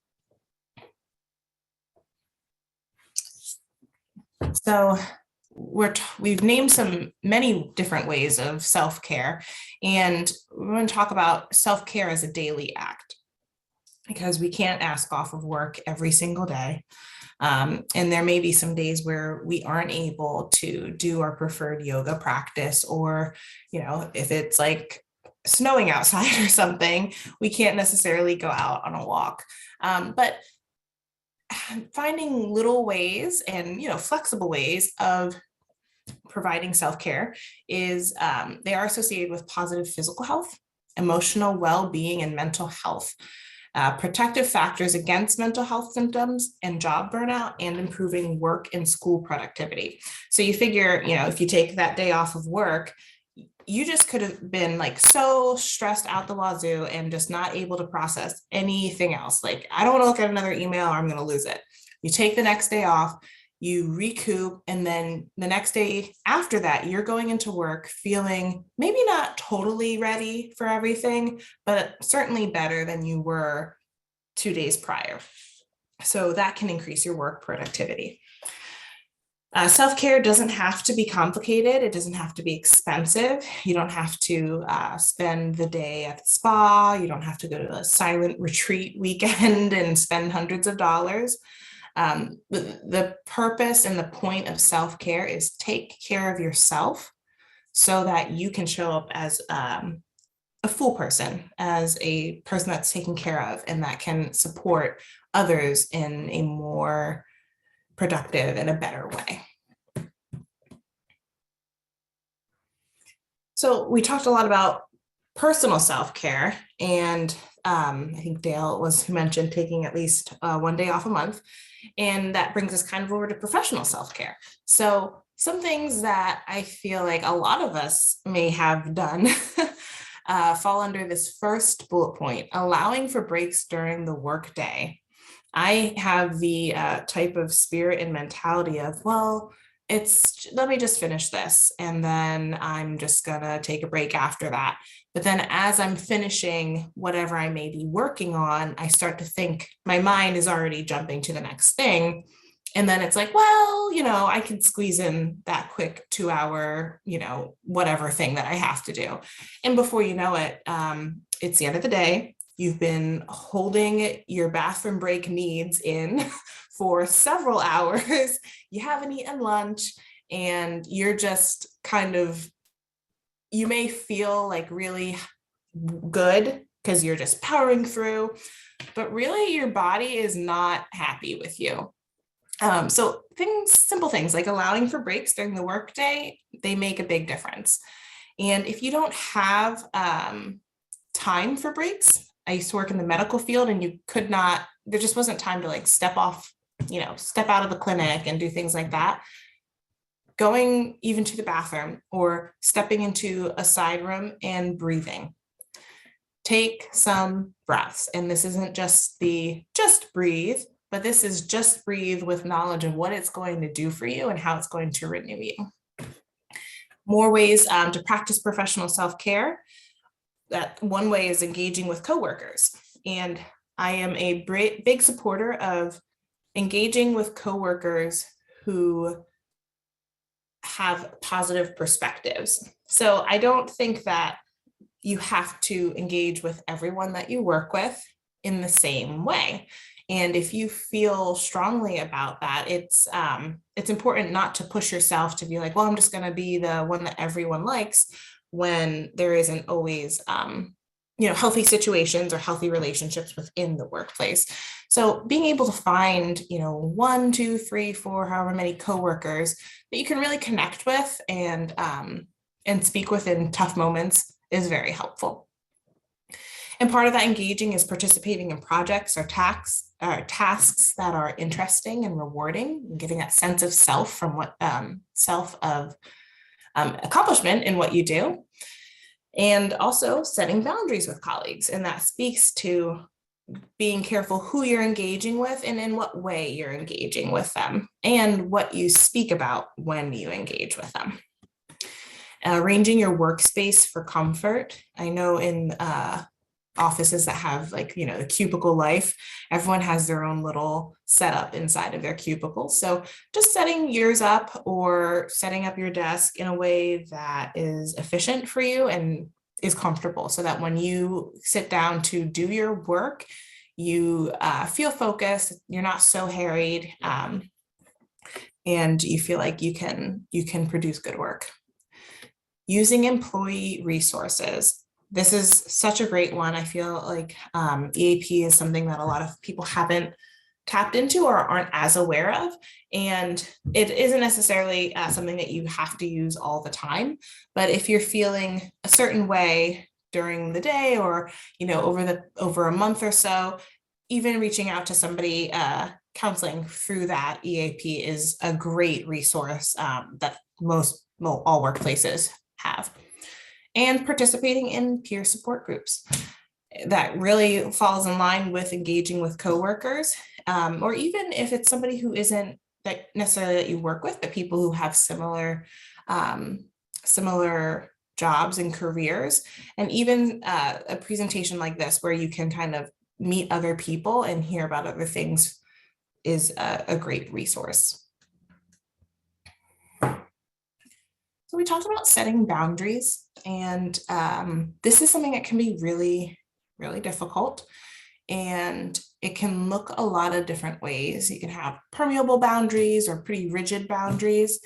So we've named many different ways of self-care, and we're going to talk about self-care as a daily act, because we can't ask off of work every single day. And there may be some days where we aren't able to do our preferred yoga practice, or, if it's like snowing outside or something, we can't necessarily go out on a walk. But finding little ways and, flexible ways of providing self-care is, they are associated with positive physical health, emotional well-being, and mental health. Protective factors against mental health symptoms and job burnout, and improving work and school productivity. So you figure, if you take that day off of work, you just could have been like so stressed out the wazoo and just not able to process anything else. Like, I don't want to look at another email or I'm going to lose it. You take the next day off, you recoup, and then the next day after that, you're going into work feeling maybe not totally ready for everything, but certainly better than you were 2 days prior. So that can increase your work productivity. Self-care doesn't have to be complicated. It doesn't have to be expensive. You don't have to spend the day at the spa. You don't have to go to a silent retreat weekend and spend hundreds of dollars. The purpose and the point of self-care is take care of yourself so that you can show up as a full person, as a person that's taken care of and that can support others in a more productive and a better way. So we talked a lot about personal self-care, and I think Dale was mentioned taking at least 1 day off a month, and that brings us kind of over to professional self-care. So some things that I feel like a lot of us may have done fall under this first bullet point, allowing for breaks during the workday. I have the type of spirit and mentality of, well, let me just finish this and then I'm just gonna take a break after that. But then as I'm finishing whatever I may be working on, I start to think, my mind is already jumping to the next thing. And then it's like, well, I can squeeze in that quick 2-hour, whatever thing that I have to do. And before you know it, it's the end of the day. You've been holding your bathroom break needs in for several hours. You haven't eaten lunch, and you're just you may feel like really good because you're just powering through, but really your body is not happy with you. So simple things like allowing for breaks during the workday, they make a big difference. And if you don't have time for breaks, I used to work in the medical field, and there just wasn't time to step off, step out of the clinic and do things like that. Going even to the bathroom or stepping into a side room and breathing. Take some breaths. And this isn't just breathe, but this is just breathe with knowledge of what it's going to do for you and how it's going to renew you. More ways to practice professional self-care. That one way is engaging with coworkers. And I am a big supporter of engaging with coworkers who have positive perspectives. So I don't think that you have to engage with everyone that you work with in the same way. And if you feel strongly about that, it's important not to push yourself to be like, well, I'm just going to be the one that everyone likes, when there isn't always, healthy situations or healthy relationships within the workplace. So being able to find, 1, 2, 3, 4, however many coworkers that you can really connect with and speak with in tough moments is very helpful. And part of that engaging is participating in projects or tasks that are interesting and rewarding, and getting that sense of self from accomplishment in what you do. And also setting boundaries with colleagues. And that speaks to being careful who you're engaging with and in what way you're engaging with them, and what you speak about when you engage with them. Arranging your workspace for comfort. I know in offices that have the cubicle life, everyone has their own little setup inside of their cubicle. So just setting yours up or setting up your desk in a way that is efficient for you and is comfortable, so that when you sit down to do your work, you feel focused, you're not so harried, and you feel like you can produce good work. Using employee resources. This is such a great one. I feel like EAP is something that a lot of people haven't tapped into or aren't as aware of. And it isn't necessarily something that you have to use all the time. But if you're feeling a certain way during the day or, over a month or so, even reaching out to somebody, counseling through that EAP is a great resource that all workplaces have. And participating in peer support groups. That really falls in line with engaging with coworkers, or even if it's somebody who isn't that necessarily that you work with, but people who have similar jobs and careers. And even a presentation like this, where you can kind of meet other people and hear about other things, is a great resource. So we talked about setting boundaries, and this is something that can be really, really difficult. And it can look a lot of different ways. You can have permeable boundaries or pretty rigid boundaries.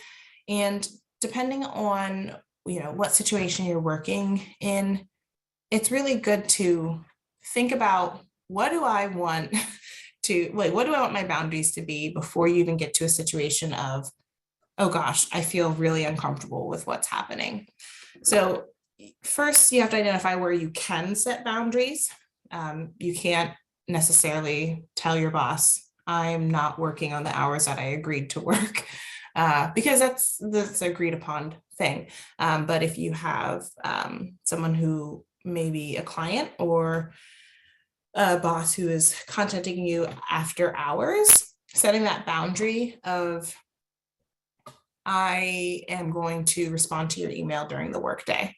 And depending on, what situation you're working in, it's really good to think about, what do I want what do I want my boundaries to be before you even get to a situation of, oh gosh, I feel really uncomfortable with what's happening. So first, you have to identify where you can set boundaries. You can't necessarily tell your boss, I'm not working on the hours that I agreed to work, because that's an agreed upon thing. But if you have someone who may be a client or a boss who is contacting you after hours, setting that boundary of, I am going to respond to your email during the workday.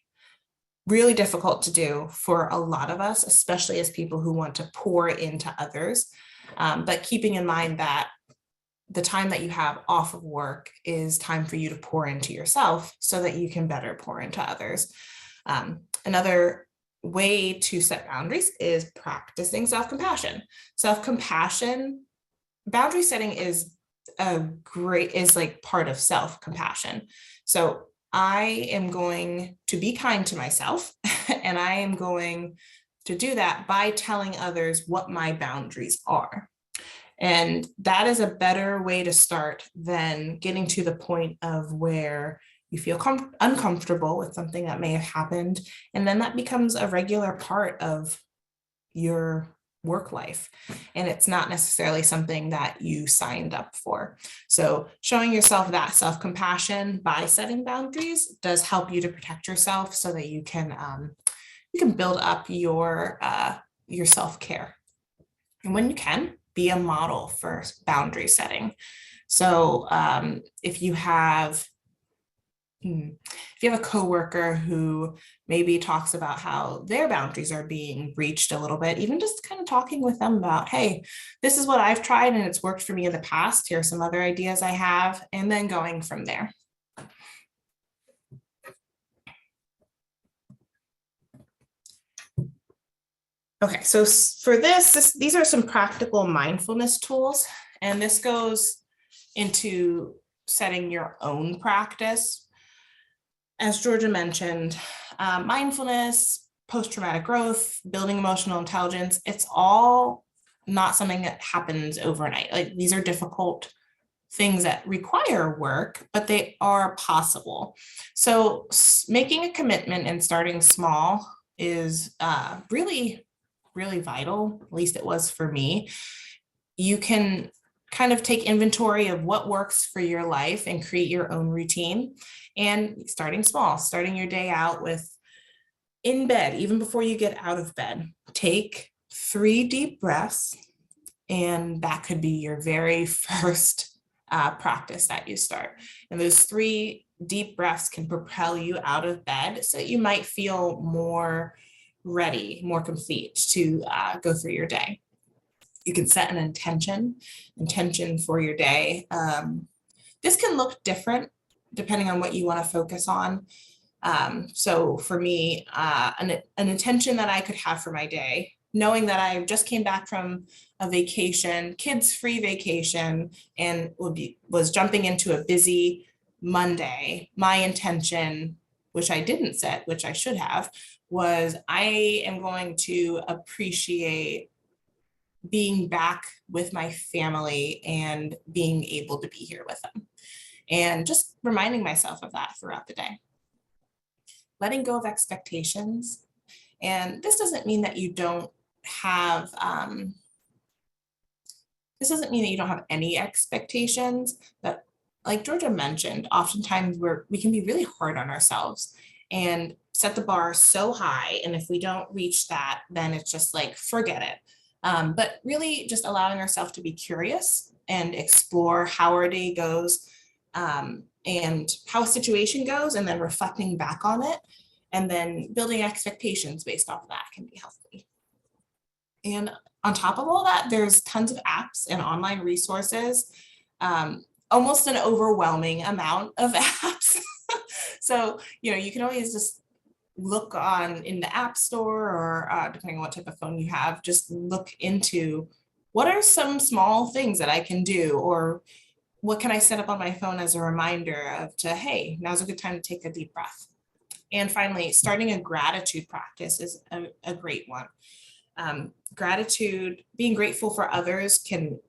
Really difficult to do for a lot of us, especially as people who want to pour into others. But keeping in mind that the time that you have off of work is time for you to pour into yourself so that you can better pour into others. Another way to set boundaries is practicing self-compassion. Self-compassion, boundary setting is like part of self-compassion. So I am going to be kind to myself, and I am going to do that by telling others what my boundaries are. And that is a better way to start than getting to the point of where you feel uncomfortable with something that may have happened. And then that becomes a regular part of your work life. And it's not necessarily something that you signed up for. So showing yourself that self-compassion by setting boundaries does help you to protect yourself so that you can build up your self-care. And when you can, be a model for boundary setting. So if you have a coworker who maybe talks about how their boundaries are being breached a little bit, even just kind of talking with them about, hey, this is what I've tried and it's worked for me in the past. Here are some other ideas I have, and then going from there. Okay, so for these are some practical mindfulness tools, and this goes into setting your own practice. As Georgia mentioned, mindfulness, post-traumatic growth, building emotional intelligence, it's all not something that happens overnight. Like, these are difficult things that require work, but they are possible. So making a commitment and starting small is really, really vital. At least it was for me. You can kind of take inventory of what works for your life and create your own routine. And starting small, starting your day out with, in bed, even before you get out of bed, take 3 deep breaths. And that could be your very first practice that you start. And those 3 deep breaths can propel you out of bed so that you might feel more ready, more complete to go through your day. You can set an intention for your day. This can look different depending on what you want to focus on. So for me, an intention that I could have for my day, knowing that I just came back from a vacation, kids-free vacation, and was jumping into a busy Monday, my intention, which I didn't set, which I should have, was I am going to appreciate being back with my family and being able to be here with them. And just reminding myself of that throughout the day. Letting go of expectations. And this doesn't mean that you don't have, any expectations, but like Georgia mentioned, oftentimes we can be really hard on ourselves and set the bar so high. And if we don't reach that, then it's just like, forget it. But really just allowing ourselves to be curious and explore how our day goes, and how a situation goes, and then reflecting back on it, and then building expectations based off of that can be healthy. And on top of all that, there's tons of apps and online resources, almost an overwhelming amount of apps. So, you can always just look in the app store, or depending on what type of phone you have, just look into what are some small things that I can do, or what can I set up on my phone as a reminder hey, now's a good time to take a deep breath. And finally, starting a gratitude practice is a great one. Gratitude, being grateful for others, can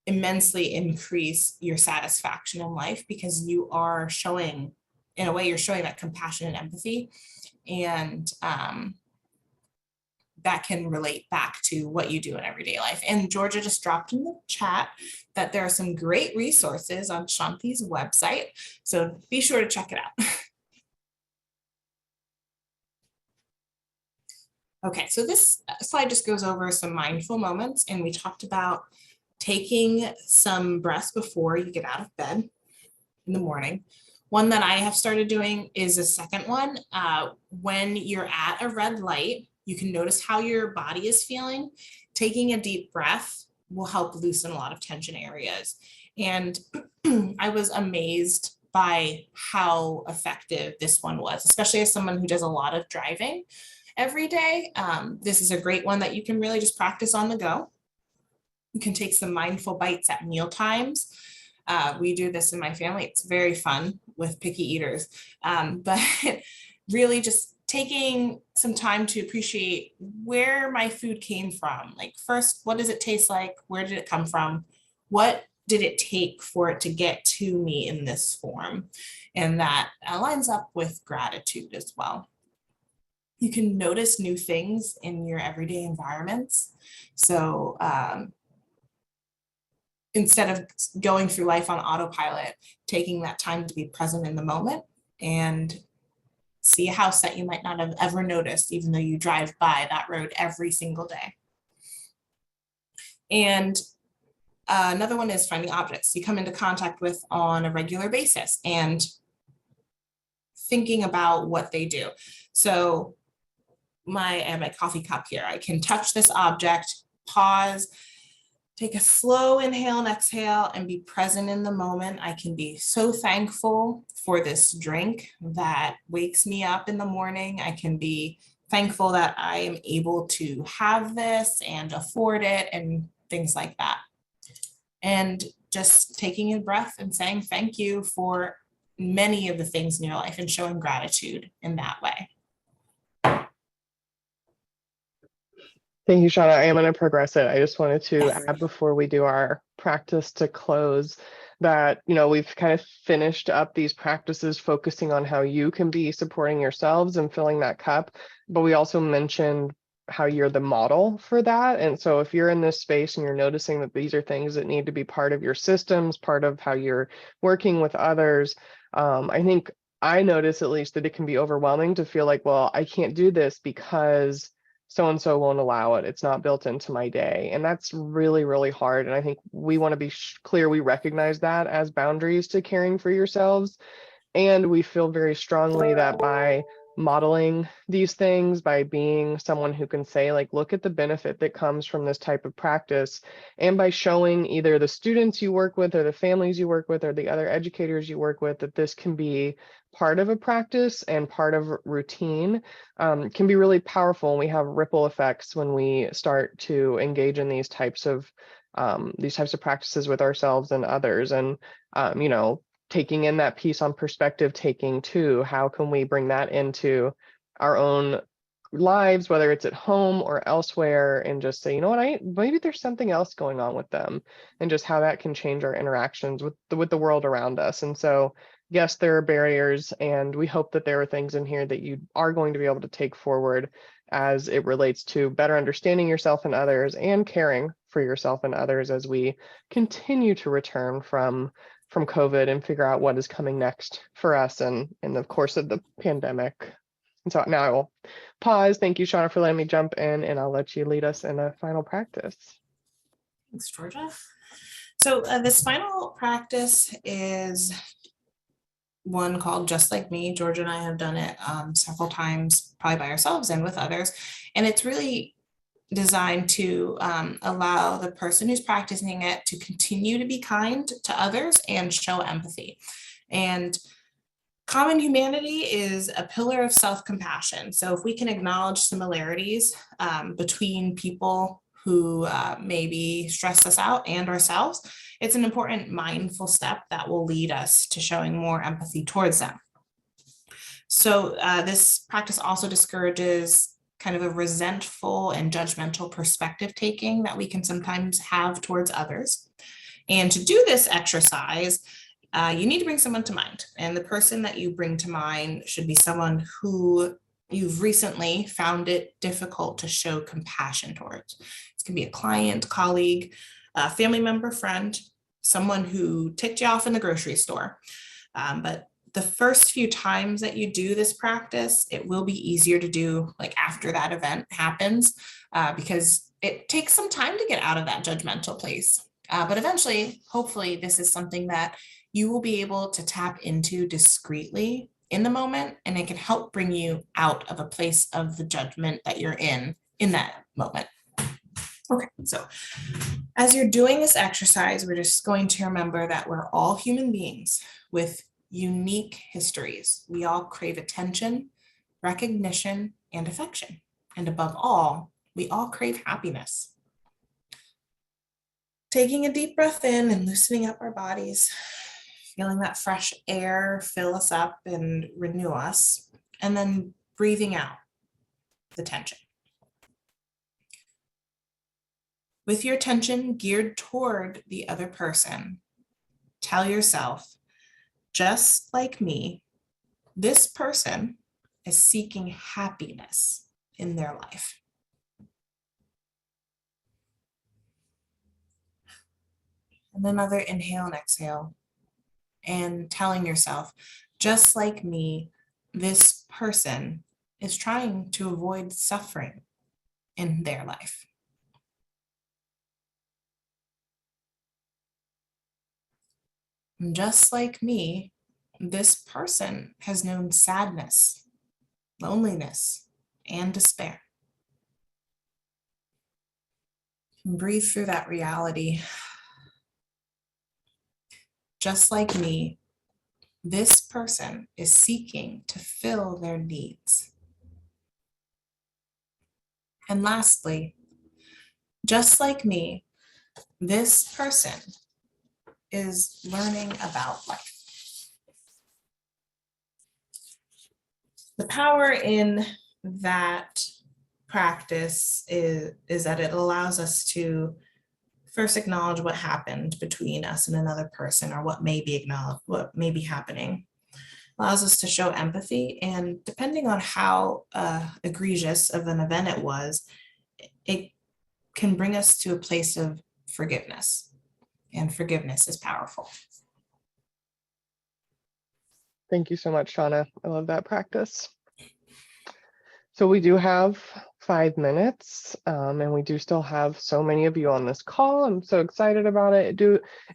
immensely increase your satisfaction in life, because you are showing, in a way, you're showing that compassion and empathy. And that can relate back to what you do in everyday life. And Georgia just dropped in the chat that there are some great resources on Shanti's website. So be sure to check it out. Okay, so this slide just goes over some mindful moments, and we talked about taking some breaths before you get out of bed in the morning. One that I have started doing is a second one. When you're at a red light, you can notice how your body is feeling. Taking a deep breath will help loosen a lot of tension areas. And I was amazed by how effective this one was, especially as someone who does a lot of driving every day. This is a great one that you can really just practice on the go. You can take some mindful bites at meal times. We do this in my family. It's very fun with picky eaters, but really just taking some time to appreciate where my food came from. Like, first, what does it taste like? Where did it come from? What did it take for it to get to me in this form? And that lines up with gratitude as well. You can notice new things in your everyday environments. So instead of going through life on autopilot, taking that time to be present in the moment and see a house that you might not have ever noticed, even though you drive by that road every single day. And another one is finding objects you come into contact with on a regular basis and thinking about what they do. So I have my coffee cup here. I can touch this object, pause, take a slow inhale and exhale, and be present in the moment. I can be so thankful for this drink that wakes me up in the morning. I can be thankful that I am able to have this and afford it and things like that. And just taking a breath and saying thank you for many of the things in your life and showing gratitude in that way. Thank you, Shauna. I am going to progress it. I just wanted to Yes. add before we do our practice to close that, we've kind of finished up these practices focusing on how you can be supporting yourselves and filling that cup. But we also mentioned how you're the model for that. And so if you're in this space and you're noticing that these are things that need to be part of your systems, part of how you're working with others, I think I notice at least that it can be overwhelming to feel like, well, I can't do this because so-and-so won't allow it. It's not built into my day. And that's really, really hard. And I think we want to be clear we recognize that as boundaries to caring for yourselves. And we feel very strongly that by modeling these things, by being someone who can say, like, look at the benefit that comes from this type of practice, and by showing either the students you work with or the families you work with or the other educators you work with that this can be part of a practice and part of routine, can be really powerful. And we have ripple effects when we start to engage in these types of practices with ourselves and others. And taking in that piece on perspective taking too, how can we bring that into our own lives, whether it's at home or elsewhere, and just say, you know what, maybe there's something else going on with them, and just how that can change our interactions with the world around us. And so, yes, there are barriers, and we hope that there are things in here that you are going to be able to take forward as it relates to better understanding yourself and others and caring for yourself and others as we continue to return from COVID and figure out what is coming next for us and in the course of the pandemic. And so now I will pause. Thank you, Shauna, for letting me jump in, and I'll let you lead us in a final practice. Thanks, Georgia. So this final practice is one called Just Like Me. Georgia and I have done it several times, probably by ourselves and with others. And it's really designed to allow the person who's practicing it to continue to be kind to others and show empathy. And Common humanity is a pillar of self-compassion. So if we can acknowledge similarities between people who maybe stress us out and ourselves, it's an important mindful step that will lead us to showing more empathy towards them. So this practice also discourages kind of a resentful and judgmental perspective taking that we can sometimes have towards others. And to do this exercise, you need to bring someone to mind. And the person that you bring to mind should be someone who you've recently found it difficult to show compassion towards. This can be a client, colleague, a family member, friend, someone who ticked you off in the grocery store. But the first few times that you do this practice, it will be easier to do like after that event happens, because it takes some time to get out of that judgmental place. But eventually, hopefully, this is something that you will be able to tap into discreetly in the moment, and it can help bring you out of a place of the judgment that you're in that moment. Okay, so as you're doing this exercise, we're just going to remember that we're all human beings with unique histories. We all crave attention, recognition, and affection. And above all, we all crave happiness. Taking a deep breath in and loosening up our bodies, feeling that fresh air fill us up and renew us, and then breathing out the tension. With your attention geared toward the other person, tell yourself, just like me, this person is seeking happiness in their life. And another inhale and exhale. And telling yourself, just like me, this person is trying to avoid suffering in their life. And just like me, this person has known sadness, loneliness, and despair. And breathe through that reality. Just like me, this person is seeking to fill their needs. And lastly, just like me, this person is learning about life. The power in that practice is that it allows us to first acknowledge what happened between us and another person, or what may be happening. Allows us to show empathy, and depending on how egregious of an event it was, it can bring us to a place of forgiveness, and forgiveness is powerful. Thank you so much, Shauna. I love that practice. So we do have 5 minutes, and we do still have so many of you on this call. I'm so excited about it.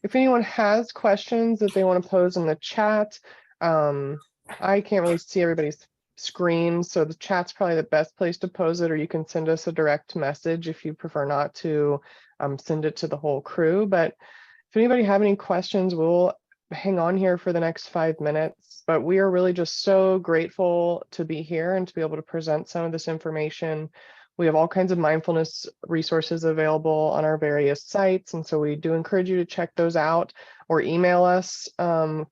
If anyone has questions that they want to pose in the chat, I can't really see everybody's screen, so the chat's probably the best place to pose it, or you can send us a direct message if you prefer not to send it to the whole crew. But if anybody have any questions, we'll hang on here for the next 5 minutes, but we are really just so grateful to be here and to be able to present some of this information. We have all kinds of mindfulness resources available on our various sites, and so we do encourage you to check those out or email us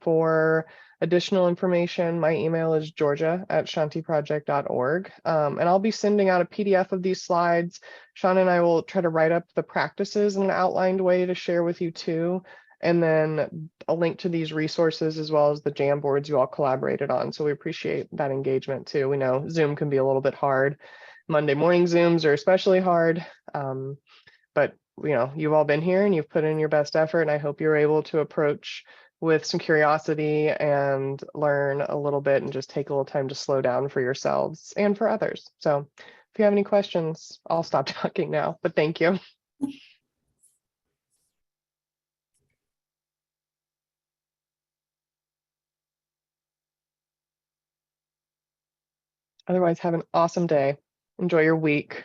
for additional information. My email is georgia@shantiproject.org, and I'll be sending out a PDF of these slides. Sean and I will try to write up the practices in an outlined way to share with you too, and then a link to these resources as well as the Jamboards you all collaborated on. So we appreciate that engagement too. We know Zoom can be a little bit hard. Monday morning Zooms are especially hard, but you've all been here and you've put in your best effort, and I hope you're able to approach with some curiosity and learn a little bit and just take a little time to slow down for yourselves and for others. So if you have any questions, I'll stop talking now, but thank you. Otherwise, have an awesome day. Enjoy your week.